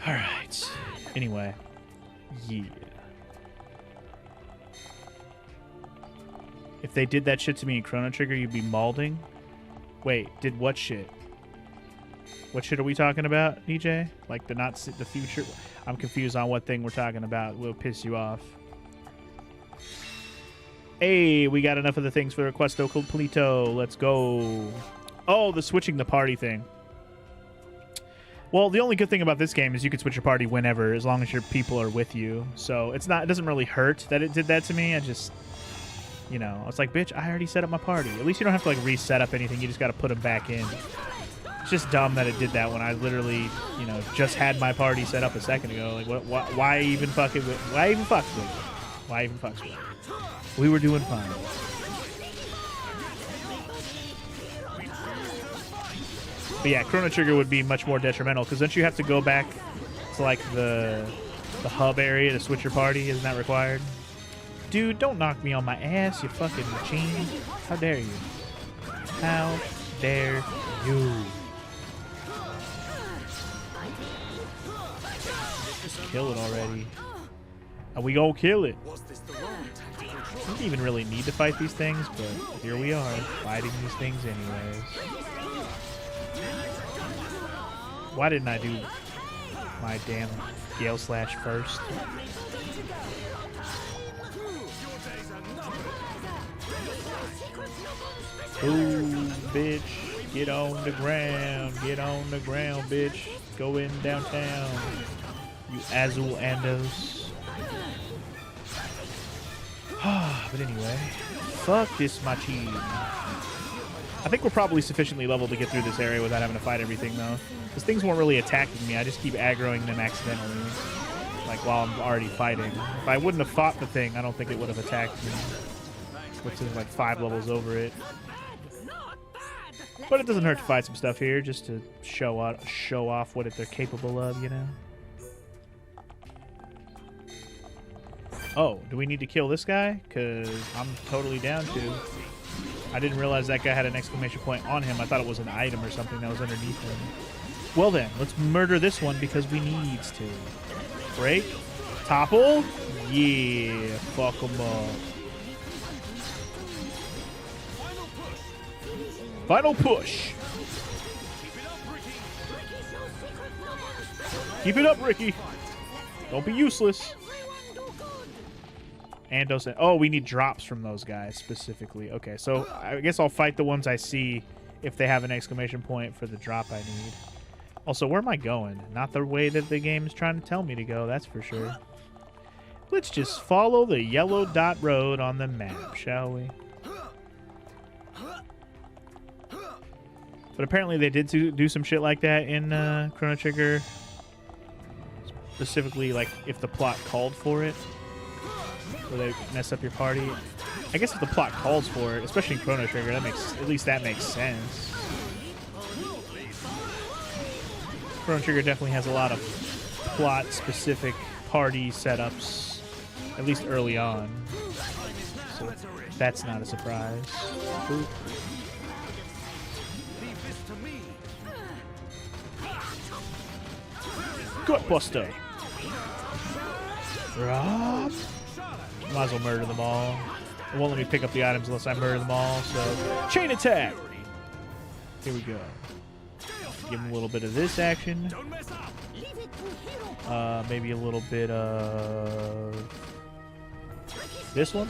Alright. Anyway. Yeah. If they did that shit to me in Chrono Trigger, you'd be malding? Wait, did what shit? What shit are we talking about, DJ? Like the future? I'm confused on what thing we're talking about. Will piss you off. Hey, we got enough of the things for the Questo Completo. Let's go. Oh, the switching the party thing. Well, the only good thing about this game is you can switch your party whenever, as long as your people are with you. So it doesn't really hurt that it did that to me. I just, I was like, bitch, I already set up my party. At least you don't have to like reset up anything. You just got to put them back in. It's just dumb that it did that when I literally, just had my party set up a second ago. Like, why even fuck it? Why even fuck with it? Why even fuck with it? We were doing fine. But yeah, Chrono Trigger would be much more detrimental because don't you have to go back to like the hub area to switch your party? Isn't that required? Dude, don't knock me on my ass, you fucking machine. How dare you? How dare you? Just kill it already. And we gonna kill it. We didn't even really need to fight these things, but here we are, fighting these things anyways. Why didn't I do my damn Gale Slash first? Ooh, bitch. Get on the ground. Get on the ground, bitch. Go in downtown. You Azul Andos. But anyway, fuck this machine. I think we're probably sufficiently leveled to get through this area without having to fight everything, though. Because things weren't really attacking me. I just keep aggroing them accidentally. Like, while I'm already fighting. If I wouldn't have fought the thing, I don't think it would have attacked me. Which is like 5 levels over it. But it doesn't hurt to fight some stuff here, just to show off what they're capable of, Oh, do we need to kill this guy? Because I'm totally down to. I didn't realize that guy had an exclamation point on him. I thought it was an item or something that was underneath him. Well then, let's murder this one because we needs to. Break. Topple. Yeah. Fuck him up. Final push. Keep it up, Ricky. Don't be useless. And oh, we need drops from those guys specifically. Okay, so I guess I'll fight the ones I see if they have an exclamation point for the drop I need. Also, where am I going? Not the way that the game is trying to tell me to go, that's for sure. Let's just follow the yellow dot road on the map, shall we? But apparently they did do some shit like that in Chrono Trigger. Specifically, like, if the plot called for it. Where they mess up your party. I guess if the plot calls for it, especially in Chrono Trigger, that makes that makes sense. Chrono Trigger definitely has a lot of plot-specific party setups, at least early on. So that's not a surprise. Boop. Gutbuster. Rob. Might as well murder them all. It won't let me pick up the items unless I murder them all, so... Chain attack! Here we go. Give him a little bit of this action. Maybe a little bit of... this one.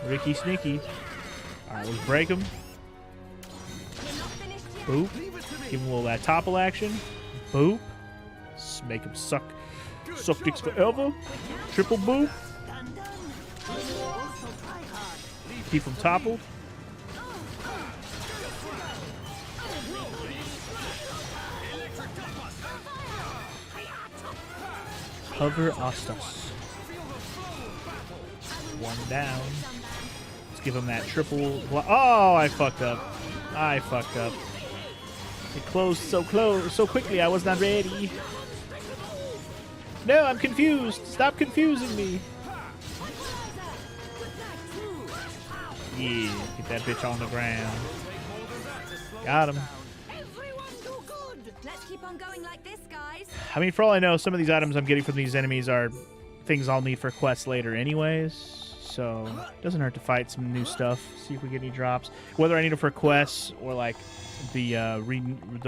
Ricky Sneaky. Alright, let's break him. Boop. Give him a little of that topple action. Boop. Just make him suck dicks forever. Triple boop. Keep him toppled. Hover Ostos. One down. Let's give him that triple. Oh, I fucked up. I fucked up. It closed so quickly. I was not ready. No, I'm confused. Stop confusing me. Yeah, get that bitch on the ground. Got him. Let's keep on going like this, guys. I mean, for all I know, some of these items I'm getting from these enemies are things I'll need for quests later anyways. So, it doesn't hurt to fight some new stuff. See if we get any drops. Whether I need them for quests or like the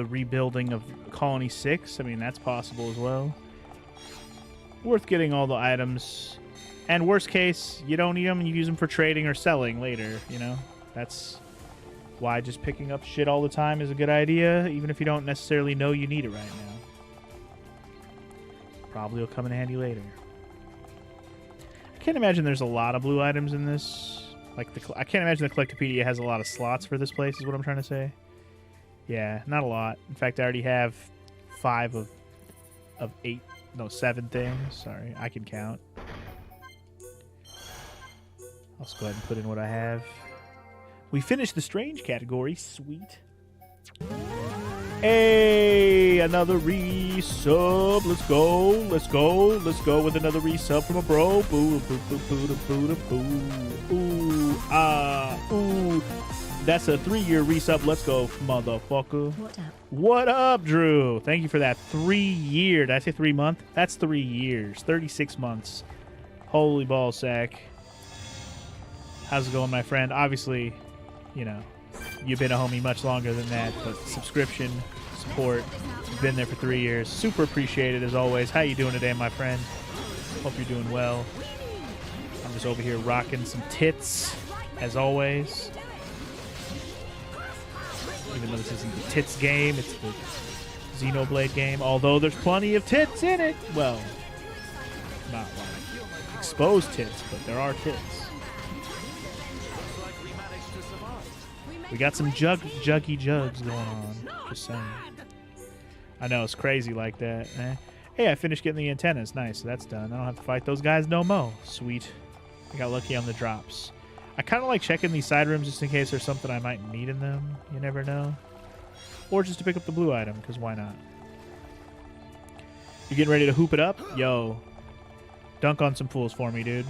rebuilding of Colony 6. I mean, that's possible as well. Worth getting all the items. And worst case, you don't need them and you use them for trading or selling later, you know? That's why just picking up shit all the time is a good idea, even if you don't necessarily know you need it right now. Probably will come in handy later. I can't imagine there's a lot of blue items in this. Like, I can't imagine the Collectopedia has a lot of slots for this place, is what I'm trying to say. Yeah, not a lot. In fact, I already have 5 of 8, no, 7 things. Sorry, I can count. I'll just go ahead and put in what I have. We finished the strange category. Sweet. Hey, another resub. Let's go. Let's go. Let's go with another resub from a bro. Boo, boo, boo, boo, boo, boo, boo. Ooh, ooh. That's a 3-year resub. Let's go, motherfucker. What up? What up, Drew? Thank you for that 3-year. Did I say 3 month? That's 3 years. 36 months. Holy ball sack. How's it going, my friend? Obviously, you know, you've been a homie much longer than that, but subscription, support, you've been there for 3 years. Super appreciated as always. How you doing today, my friend? Hope you're doing well. I'm just over here rocking some tits, as always. Even though this isn't the tits game, it's the Xenoblade game. Although there's plenty of tits in it. Well, not like exposed tits, but there are tits. We got some juggy jugs going on. Just saying. I know, it's crazy like that. Hey, I finished getting the antennas. Nice, that's done. I don't have to fight those guys no mo. Sweet. I got lucky on the drops. I kind of like checking these side rooms just in case there's something I might need in them. You never know. Or just to pick up the blue item, because why not? You getting ready to hoop it up? Yo. Dunk on some fools for me, dude.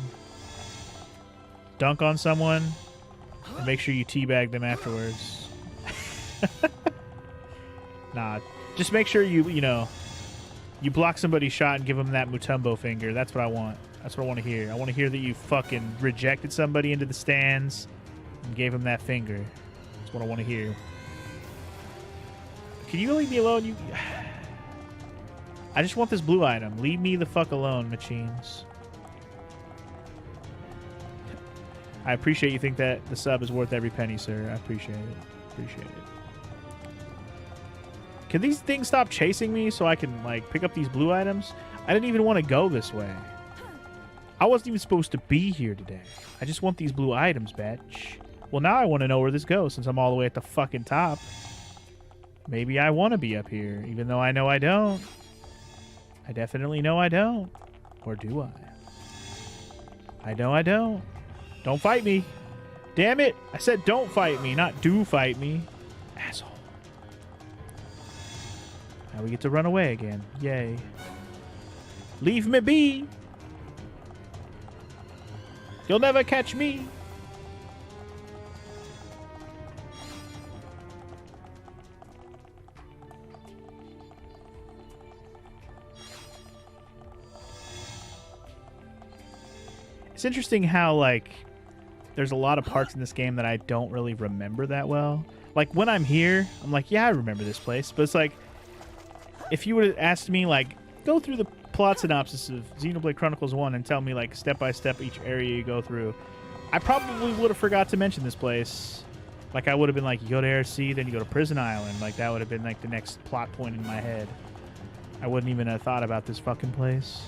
Dunk on someone, and make sure you teabag them afterwards. Nah, just make sure you block somebody's shot and give them that Mutombo finger. That's what I want. That's what I want to hear. I want to hear that you fucking rejected somebody into the stands and gave him that finger. That's what I want to hear. Can you leave me alone? You. I just want this blue item. Leave me the fuck alone, machines. I appreciate you think that the sub is worth every penny, sir. I appreciate it. Appreciate it. Can these things stop chasing me so I can, like, pick up these blue items? I didn't even want to go this way. I wasn't even supposed to be here today. I just want these blue items, bitch. Well, now I want to know where this goes since I'm all the way at the fucking top. Maybe I want to be up here, even though I know I don't. I definitely know I don't. Or do I? I know I don't. Don't fight me. Damn it. I said don't fight me, not do fight me. Asshole. Now we get to run away again. Yay. Leave me be. You'll never catch me. It's interesting how, like, there's a lot of parts in this game that I don't really remember that well. Like, when I'm here, I'm like, yeah, I remember this place. But it's like, if you would have asked me, like, go through the plot synopsis of Xenoblade Chronicles 1 and tell me, like, step by step each area you go through, I probably would have forgot to mention this place. Like, I would have been like, you go to ARC, then you go to Prison Island. Like, that would have been, like, the next plot point in my head. I wouldn't even have thought about this fucking place.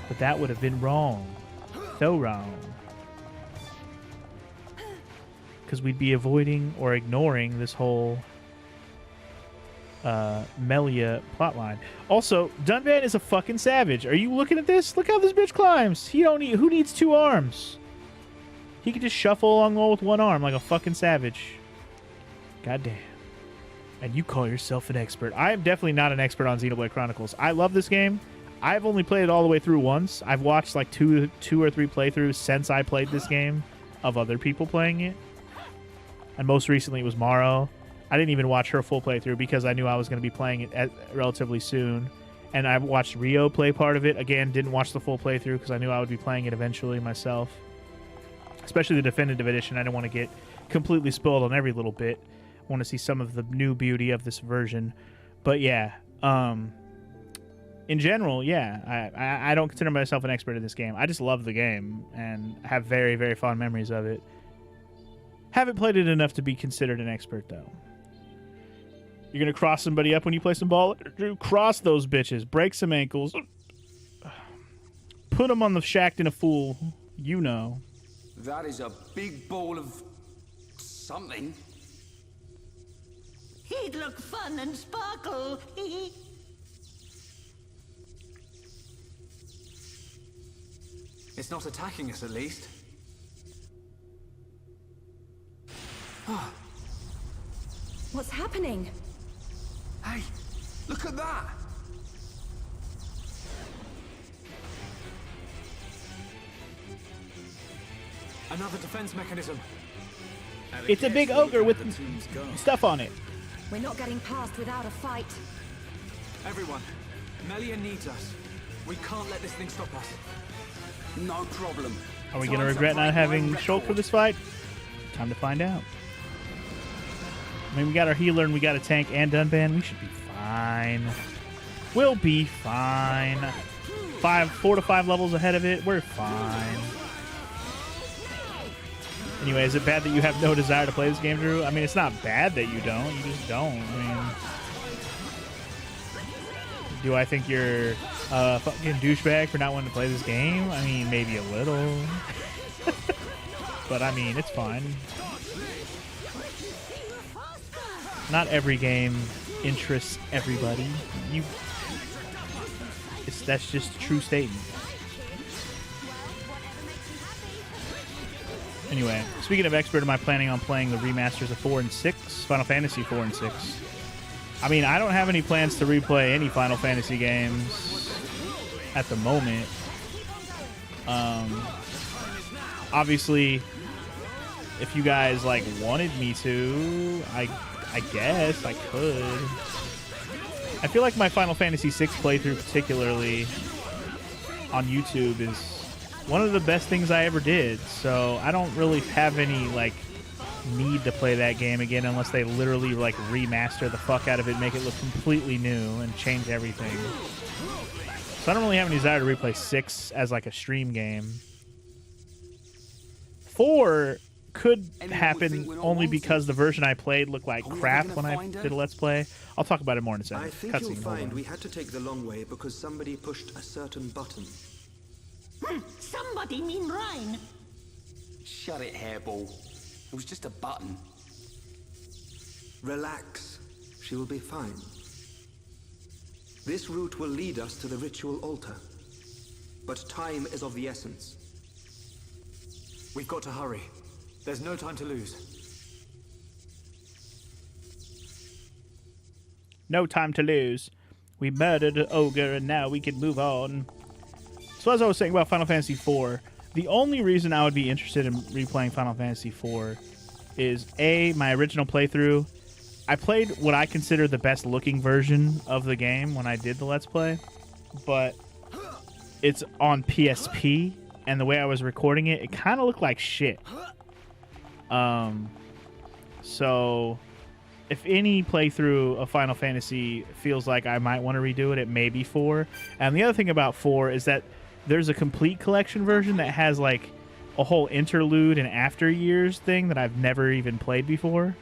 But that would have been wrong. So wrong. Because we'd be avoiding or ignoring this whole Melia plotline. Also, Dunban is a fucking savage. Are you looking at this? Look how this bitch climbs. He don't need. Who needs two arms? He could just shuffle along the wall with one arm like a fucking savage. Goddamn. And you call yourself an expert. I am definitely not an expert on Xenoblade Chronicles. I love this game. I've only played it all the way through once. I've watched like two or three playthroughs since I played this game of other people playing it. And most recently it was Maro. I didn't even watch her full playthrough because I knew I was going to be playing it relatively soon. And I watched Rio play part of it. Again, didn't watch the full playthrough because I knew I would be playing it eventually myself. Especially the Definitive Edition. I didn't want to get completely spoiled on every little bit. I want to see some of the new beauty of this version. But yeah, in general, yeah, I don't consider myself an expert in this game. I just love the game and have very, very fond memories of it. Haven't played it enough to be considered an expert, though. You're going to cross somebody up when you play some ball? Drew, cross those bitches. Break some ankles. Put them on the shacked in a fool. You know. That is a big ball of something. He'd look fun and sparkle. It's not attacking us, at least. What's happening? Hey, look at that! Another defense mechanism. It's a big ogre with stuff on it. We're not getting past without a fight. Everyone, Melia needs us. We can't let this thing stop us. No problem. Are we going to regret not having Shulk for this fight? Time to find out. I mean, we got our healer and we got a tank and Dunban. We should be fine. We'll be fine. 4 to 5 levels ahead of it. We're fine. Anyway, is it bad that you have no desire to play this game, Drew? I mean, it's not bad that you don't. You just don't. I mean, do I think you're a fucking douchebag for not wanting to play this game? I mean, maybe a little. But, I mean, it's fine. Not every game interests everybody. That's just a true statement. Anyway, speaking of expert, am I planning on playing the remasters of 4 and 6? Final Fantasy 4 and 6. I mean, I don't have any plans to replay any Final Fantasy games at the moment. Obviously, if you guys like wanted me to, I guess I could. I feel like my Final Fantasy VI playthrough, particularly on YouTube, is one of the best things I ever did. So I don't really have any like need to play that game again unless they literally like remaster the fuck out of it, make it look completely new, and change everything. So I don't really have any desire to replay 6 as like a stream game. 4 could happen only because the version I played looked like crap when I did a Let's Play. I'll talk about it more in a second. I think you'll find we had to take the long way because somebody pushed a certain button. Somebody mean Rhine. Shut it, hairball. It was just a button. Relax. She will be fine. This route will lead us to the ritual altar. But time is of the essence. We've got to hurry. There's no time to lose. No time to lose. We murdered an ogre and now we can move on. So as I was saying about Final Fantasy IV, the only reason I would be interested in replaying Final Fantasy IV is A, my original playthrough. I played what I consider the best looking version of the game when I did the Let's Play, but it's on PSP, and the way I was recording it, it kind of looked like shit. So if any playthrough of Final Fantasy feels like I might want to redo it, it may be 4. And the other thing about 4 is that there's a complete collection version that has like a whole interlude and after years thing that I've never even played before.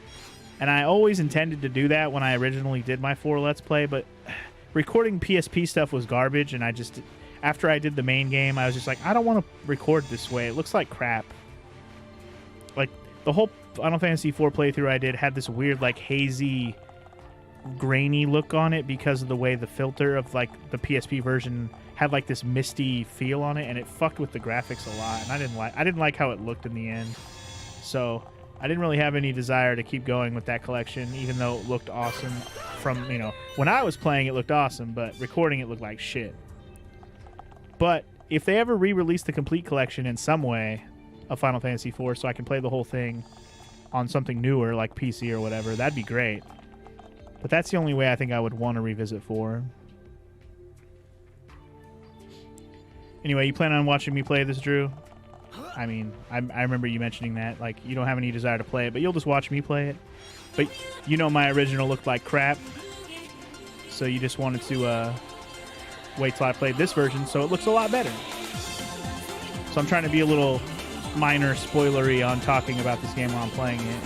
And I always intended to do that when I originally did my 4 Let's Play, but recording PSP stuff was garbage, and I just, after I did the main game, I was just like, I don't want to record this way. It looks like crap. Like, the whole Final Fantasy IV playthrough I did had this weird, like, hazy, grainy look on it because of the way the filter of, like, the PSP version had, like, this misty feel on it, and it fucked with the graphics a lot, and I didn't like how it looked in the end. So I didn't really have any desire to keep going with that collection, even though it looked awesome from, you know, when I was playing it looked awesome, but recording it looked like shit. But if they ever re-release the complete collection in some way of Final Fantasy IV so I can play the whole thing on something newer like PC or whatever, that'd be great. But that's the only way I think I would want to revisit 4. Anyway, you plan on watching me play this, Drew? I mean, I remember you mentioning that. Like, you don't have any desire to play it, but you'll just watch me play it. But you know my original looked like crap, so you just wanted to wait till I played this version, so it looks a lot better. So I'm trying to be a little minor spoilery on talking about this game while I'm playing it.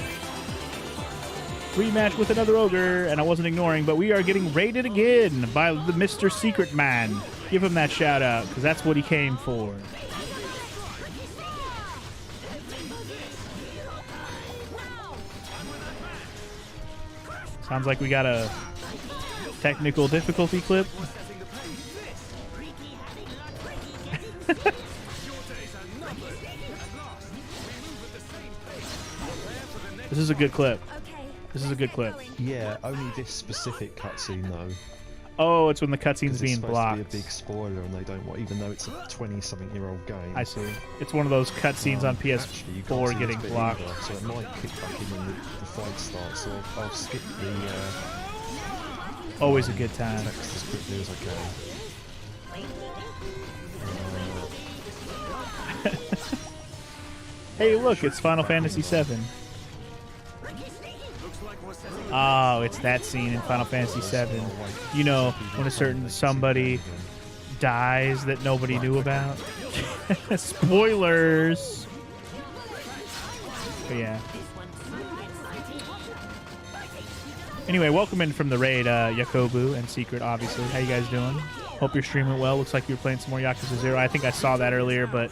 Rematch with another ogre, and I wasn't ignoring, but we are getting raided again by the Mr. Secret Man. Give him that shout out, because that's what he came for. Sounds like we got a technical difficulty clip. This is a good clip. This is a good clip. Yeah, only this specific cutscene though. Oh, it's when the cutscene's being blocked. It's supposed to be a big spoiler, and they don't want, even though it's a 20-something-year-old game. I see. It's one of those cutscenes on PS4 getting blocked. Either, so it might kick back in when the fight starts. So I'll skip the. Always a good time. Text as quickly as I can. Hey, look! It's Final Fantasy VII. Oh, it's that scene in Final Fantasy VII. You know, when a certain somebody dies that nobody knew about. Spoilers! But yeah. Anyway, welcome in from the raid, Yakobu and Secret, obviously. How you guys doing? Hope you're streaming well. Looks like you were playing some more Yakuza 0. I think I saw that earlier, but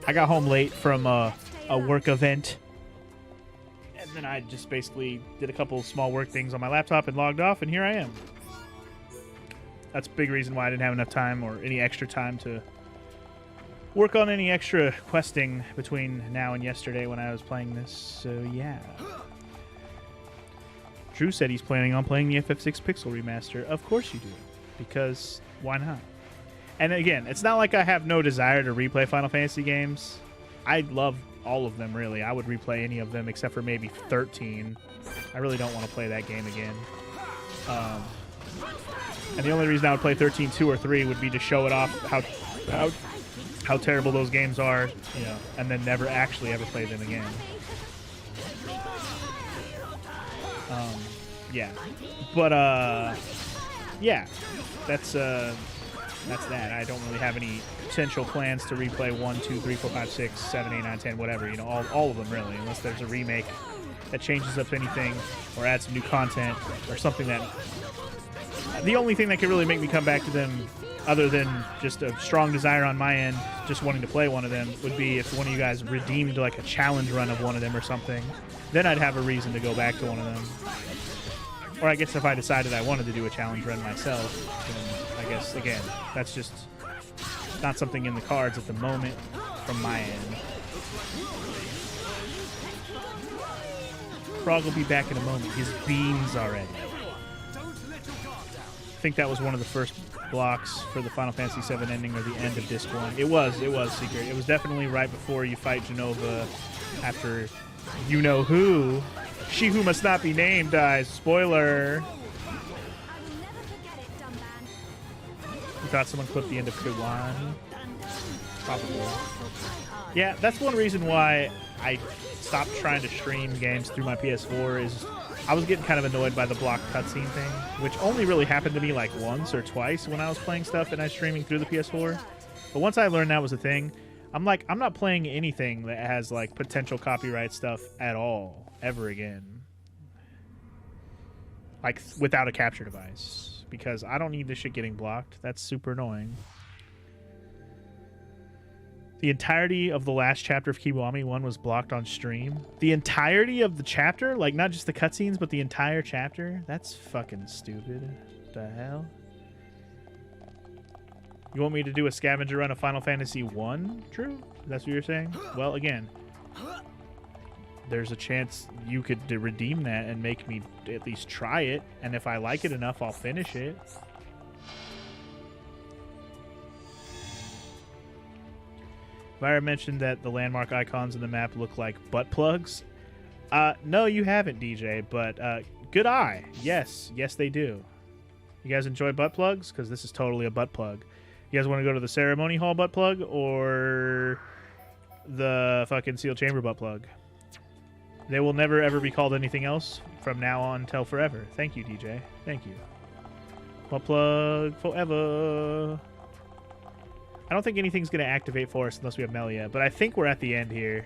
I got home late from a work event. And then I just basically did a couple small work things on my laptop and logged off, and here I am. That's a big reason why I didn't have enough time or any extra time to work on any extra questing between now and yesterday when I was playing this. So, yeah. Drew said he's planning on playing the FF6 Pixel Remaster. Of course you do. Because, why not? And again, it's not like I have no desire to replay Final Fantasy games. I love all of them, really. I would replay any of them except for maybe 13. I really don't want to play that game again. And the only reason I would play 13, 2, or 3 would be to show it off how terrible those games are, you know, and then never actually ever play them again. Yeah. But, yeah. That's that. I don't really have any potential plans to replay 1, 2, 3, 4, 5, 6, 7, 8, 9, 10, whatever. You know, all of them, really, unless there's a remake that changes up anything or adds some new content or something that... The only thing that could really make me come back to them, other than just a strong desire on my end, just wanting to play one of them, would be if one of you guys redeemed like a challenge run of one of them or something. Then I'd have a reason to go back to one of them. Or I guess if I decided I wanted to do a challenge run myself, then I guess, again, that's just not something in the cards at the moment from my end. Frog will be back in a moment. His beams already. I think that was one of the first blocks for the Final Fantasy VII ending or the end of Disc 1. It was secret. It was definitely right before you fight Genova after you know who. She who must not be named dies. Spoiler. You thought someone clipped the end of Kiwan? Probably. Yeah, that's one reason why I stopped trying to stream games through my PS4 is I was getting kind of annoyed by the block cutscene thing, which only really happened to me like once or twice when I was playing stuff and I was streaming through the PS4. But once I learned that was a thing, I'm like, I'm not playing anything that has like potential copyright stuff at all ever again. Like without a capture device, because I don't need this shit getting blocked. That's super annoying. The entirety of the last chapter of Kiwami 1 was blocked on stream. The entirety of the chapter? Like, not just the cutscenes, but the entire chapter? That's fucking stupid. What the hell? You want me to do a scavenger run of Final Fantasy 1, Drew? That's what you're saying? Well, again, there's a chance you could redeem that and make me at least try it. And if I like it enough, I'll finish it. Vira mentioned that the landmark icons in the map look like butt plugs. No, you haven't, DJ, but good eye. Yes, they do. You guys enjoy butt plugs? Because this is totally a butt plug. You guys want to go to the ceremony hall butt plug or the fucking sealed chamber butt plug? They will never ever be called anything else from now on until forever. Thank you, DJ. Thank you. Butt plug forever. I don't think anything's going to activate for us unless we have Melly yet, but I think we're at the end here.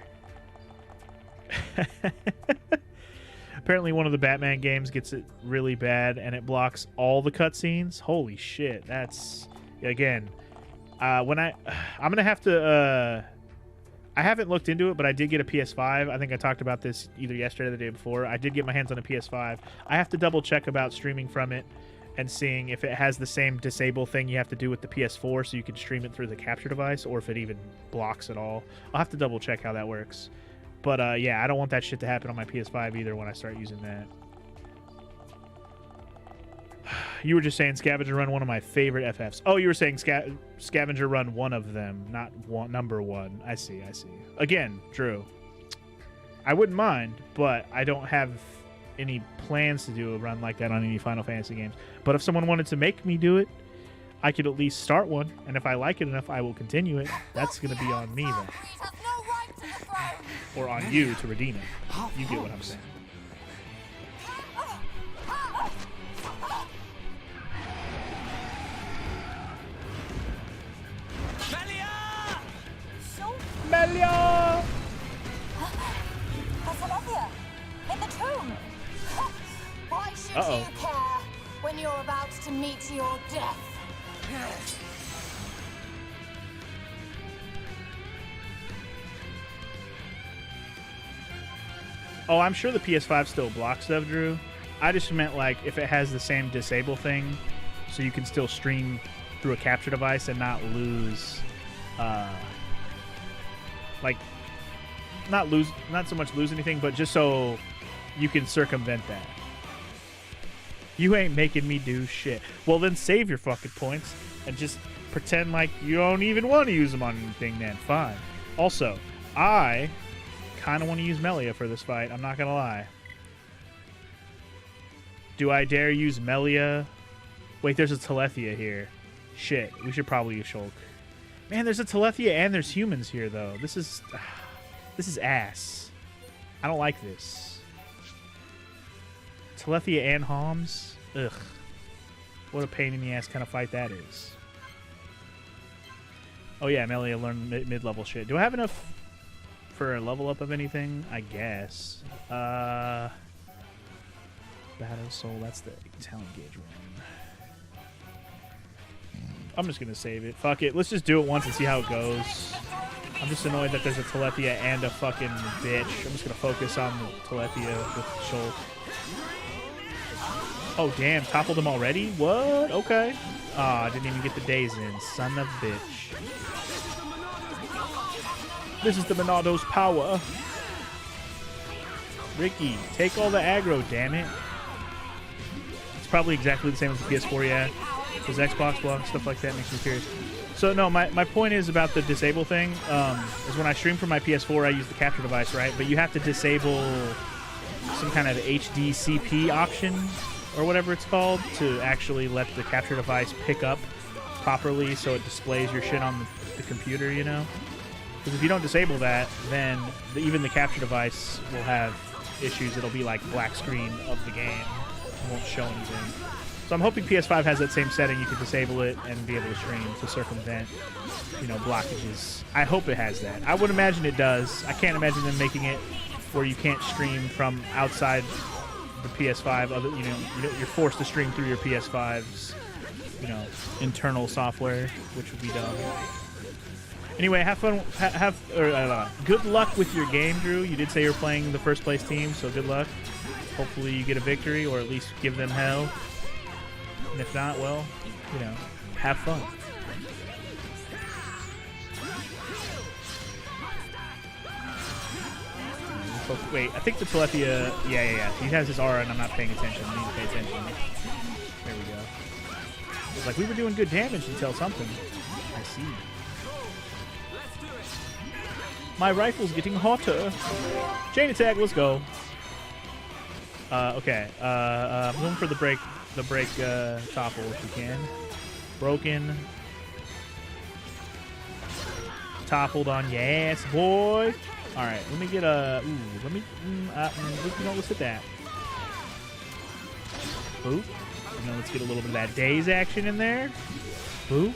Apparently one of the Batman games gets it really bad, and it blocks all the cutscenes. Holy shit, that's... Again, I'm going to have to... I haven't looked into it, but I did get a PS5. I think I talked about this either yesterday or the day before. I did get my hands on a PS5. I have to double check about streaming from it and seeing if it has the same disable thing you have to do with the PS4 so you can stream it through the capture device, or if it even blocks at all. I'll have to double check how that works. But yeah, I don't want that shit to happen on my PS5 either when I start using that. You were just saying Scavenger Run, one of my favorite FFs. Oh, you were saying Scavenger Run, one of them, not number one. I see. Again, Drew, I wouldn't mind, but I don't have any plans to do a run like that on any Final Fantasy games. But if someone wanted to make me do it, I could at least start one, and if I like it enough, I will continue it. That's going to be on me then. Or on you to redeem it. You get what I'm saying. Melia! That's Olivia, in the tomb. Why should you care when you're about to meet your death? Oh, I'm sure the PS5 still blocks stuff, Drew. I just meant, like, if it has the same disable thing, so you can still stream through a capture device and not lose, like, not so much lose anything, but just so you can circumvent that. You ain't making me do shit. Well, then save your fucking points and just pretend like you don't even want to use them on anything then. Fine. Also, I kind of want to use Melia for this fight. I'm not going to lie. Do I dare use Melia? Wait, there's a Telethia here. Shit, we should probably use Shulk. Man, there's a Telethia and there's humans here, though. This is ass. I don't like this. Telethia and Homs? Ugh. What a pain in the ass kind of fight that is. Oh yeah, Melia learned mid-level shit. Do I have enough for a level up of anything? I guess. Battle Soul, that's the talent gauge one. I'm just going to save it. Fuck it. Let's just do it once and see how it goes. I'm just annoyed that there's a Telethia and a fucking bitch. I'm just going to focus on the Telethia with Shulk. Oh, damn. Toppled him already? What? Okay. Aw, I didn't even get the days in. Son of a bitch. This is the Monado's power. Ricky, take all the aggro, damn it. It's probably exactly the same as the PS4, yeah. Does Xbox block stuff like that? Makes me curious. So no, my point is about the disable thing. Is when I stream from my PS4, I use the capture device, right? But you have to disable some kind of HDCP option or whatever it's called to actually let the capture device pick up properly, so it displays your shit on the computer, you know? Because if you don't disable that, then even the capture device will have issues. It'll be like black screen of the game. It won't show anything. So I'm hoping PS5 has that same setting. You can disable it and be able to stream to circumvent, you know, blockages. I hope it has that. I would imagine it does. I can't imagine them making it where you can't stream from outside the PS5. Other, you know, you're forced to stream through your PS5's, you know, internal software, which would be dumb. Anyway, have fun. Good luck with your game, Drew. You did say you're playing the first place team, so good luck. Hopefully you get a victory, or at least give them hell. And if not, well, you know, have fun. Wait, I think the Telethia... Yeah. He has his aura, and I'm not paying attention. I need to pay attention. There we go. It's like we were doing good damage until something. I see. My rifle's getting hotter. Chain attack, let's go. Okay. I'm going for the break topple if you can. Broken. Toppled on your ass, boy. Alright, let me get a... Ooh, let me... you know, let's hit that. Boop. You know, let's get a little bit of that daze action in there. Boop.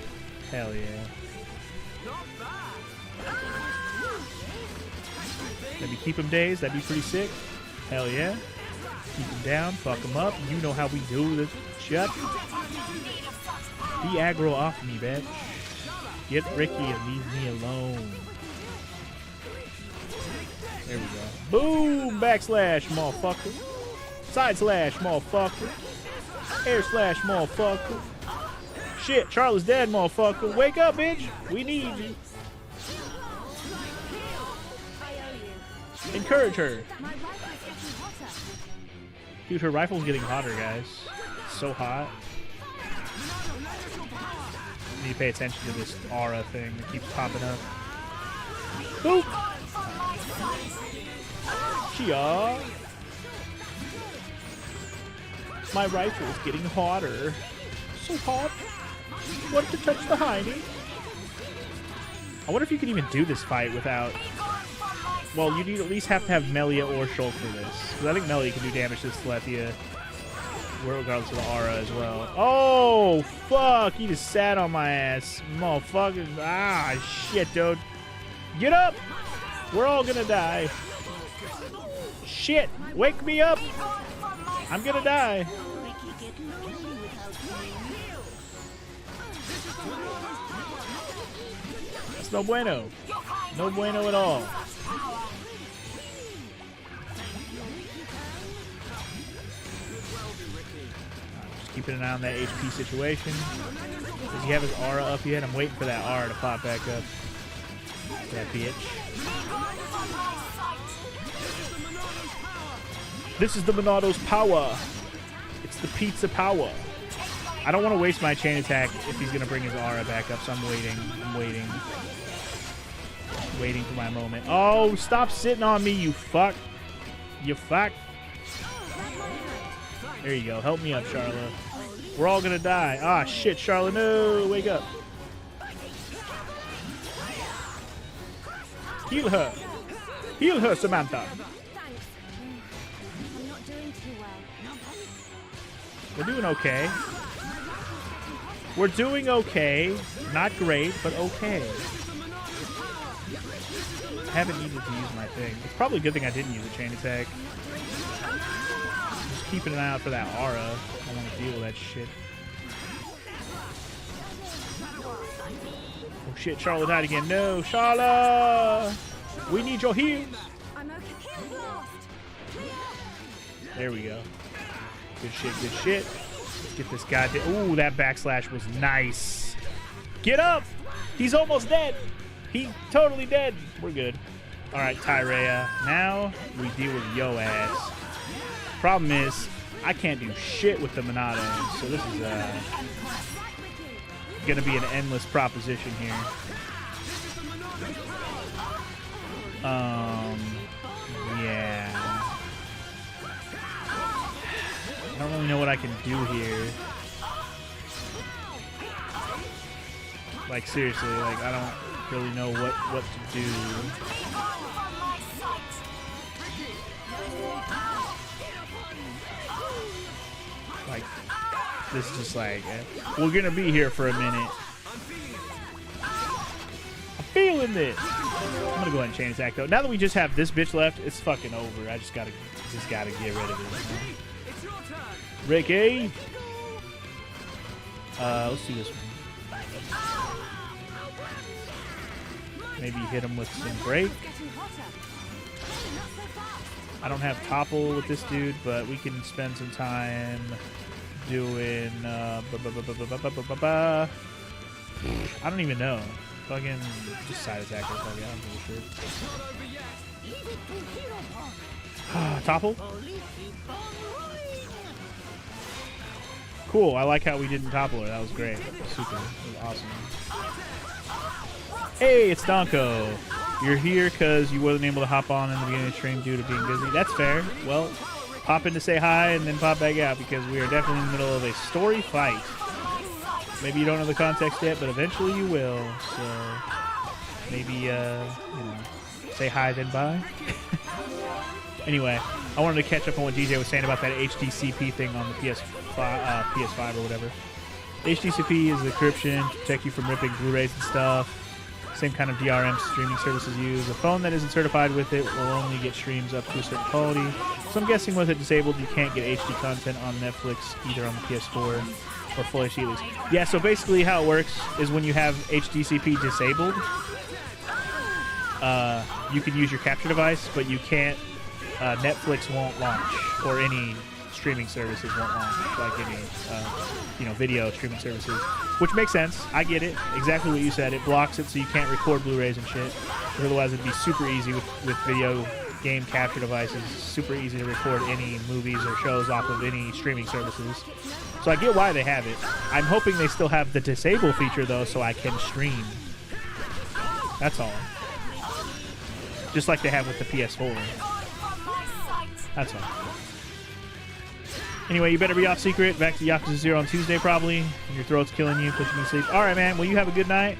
Hell yeah. Maybe keep him dazed. That'd be pretty sick. Hell yeah. Keep him down. Fuck him up. You know how we do this shit. Be aggro off me, bitch. Get Ricky and leave me alone. There we go. Boom! Backslash, motherfucker. Side slash, motherfucker. Air slash, motherfucker. Shit, Charlie's dead, motherfucker. Wake up, bitch. We need you. Encourage her. Dude, her rifle's getting hotter, guys. So hot. You need to pay attention to this aura thing that keeps popping up. Boop! Chia! My rifle's getting hotter. So hot. Want to touch the hiney? I wonder if you can even do this fight without... Well, you'd at least have to have Melia or Shulk for this. Because I think Melly can do damage to Telethia, regardless of the aura as well. Oh, fuck! He just sat on my ass. Motherfucker. Ah, shit, dude. Get up! We're all gonna die. Shit! Wake me up! I'm gonna die. That's no bueno. No bueno at all. Keeping an eye on that HP situation. Does he have his aura up yet? I'm waiting for that aura to pop back up. That bitch. This is the Monado's power. It's The pizza power. I don't want to waste my chain attack if he's going to bring his aura back up, so I'm waiting. I'm waiting. Waiting for my moment. Oh, stop sitting on me, you fuck. You fuck. There you go. Help me up, Charlotte. We're all going to die. Ah, shit, Charlotte. No, wake up. Heal her. Heal her, Samantha. We're doing okay. We're doing okay. Not great, but okay. I haven't needed to use my thing. It's probably a good thing I didn't use a chain attack. Just keeping an eye out for that aura. I don't want to deal with that shit. Oh shit, Charlotte died again. No, Charlotte! We need your heals! There we go. Good shit, good shit. Let's get this guy. Ooh, that backslash was nice. Get up! He's almost dead. He's totally dead. We're good. All right, Tyrea. Now we deal with yo ass. Problem is, I can't do shit with the Monado, so this is gonna be an endless proposition here. Yeah. I don't really know what I can do here. Like, seriously, like, I don't really know what to do. Like, this is just like, we're gonna be here for a minute. I'm feeling this. I'm gonna go ahead and chain attack though. Now that we just have this bitch left, it's fucking over. I just gotta get rid of it. Ricky. Let's do this one. Maybe hit him with some break. I don't have topple with this dude, but we can spend some time doing I don't even know. Fucking just side attack or something. I don't give a shit. Topple? Cool. I like how we didn't topple her. That was great. Super. That was awesome. Hey, it's Donko. You're here because you wasn't able to hop on in the beginning of the stream due to being busy. That's fair. Well, pop in to say hi and then pop back out because we are definitely in the middle of a story fight. Maybe you don't know the context yet, but eventually you will. So maybe, you know, say hi then bye. Anyway, I wanted to catch up on what DJ was saying about that HDCP thing on the PS5 or whatever. HDCP is encryption to protect you from ripping Blu-rays and stuff. Same kind of DRM streaming services use. A phone that isn't certified with it will only get streams up to a certain quality. So I'm guessing with it disabled, you can't get HD content on Netflix, either on the PS4 or Full HD at least. Yeah, so basically how it works is when you have HDCP disabled, you can use your capture device, but you can't, Netflix won't launch, or any streaming services won't launch, like any, you know, video streaming services, which makes sense. I get it. Exactly what you said. It blocks it so you can't record Blu-rays and shit. But otherwise, it'd be super easy with video game capture devices. Super easy to record any movies or shows off of any streaming services. So I get why they have it. I'm hoping they still have the disable feature though, so I can stream. That's all. Just like they have with the PS4. That's all. Anyway, you better be off secret. Back to Yakuza 0 on Tuesday, probably. And your throat's killing you, pushing you to sleep. All right, man. Well, you have a good night.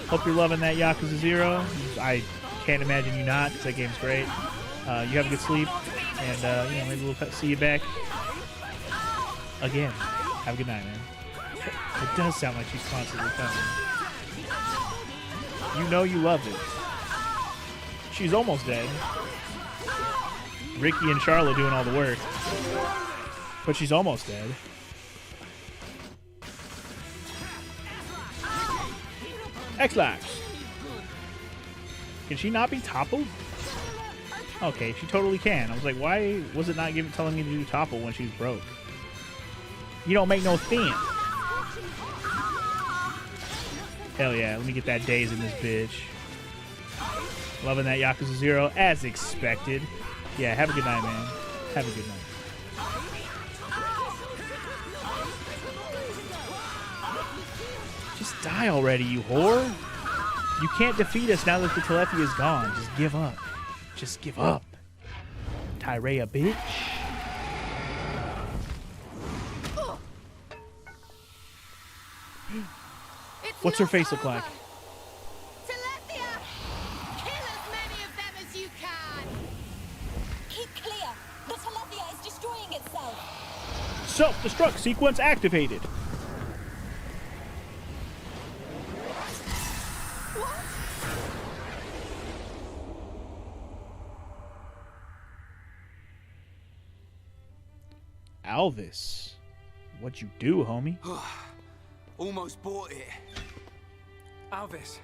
Hope you're loving that Yakuza 0. I can't imagine you not, because that game's great. You have a good sleep. And, you know, maybe we'll see you back again. Have a good night, man. It does sound like she's constantly coming. You know you love it. She's almost dead. Ricky and Charlotte doing all the work. But she's almost dead. X-Lax. Can she not be toppled? Okay, she totally can. I was like, why was it not telling me to do topple when she's broke? You don't make no sense. Hell yeah, let me get that daze in this bitch. Loving that Yakuza 0 as expected. Yeah, have a good night, man. Have a good night. Die already, you whore. You can't defeat us now that the Telephy is gone. Just give up. Just give up. Tyrea, bitch. What's her face look like? Telepia! Kill as many of them as you can! Keep clear! The Telepia is destroying itself! Self-destruct sequence activated. Alvis, what'd you do, homie? Almost bought it. Alvis,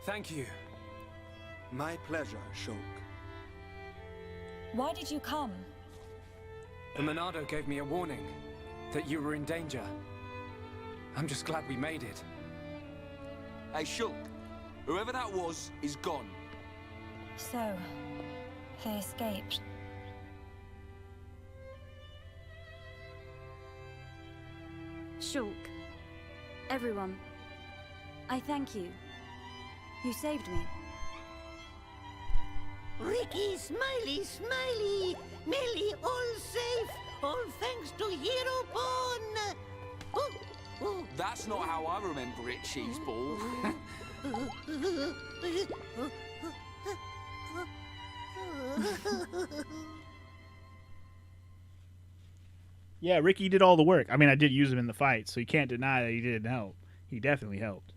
thank you. My pleasure, Shulk. Why did you come? The Monado gave me a warning that you were in danger. I'm just glad we made it. Hey, Shulk, whoever that was is gone. So, they escaped. Shulk, everyone, I thank you. You saved me. Ricky, Smiley, Smiley! Melly, all safe! All thanks to Hero Pawn! Oh, oh. That's not how I remember it, Cheeseball. Yeah, Ricky did all the work. I mean, I did use him in the fight, so you can't deny that he didn't help. He definitely helped.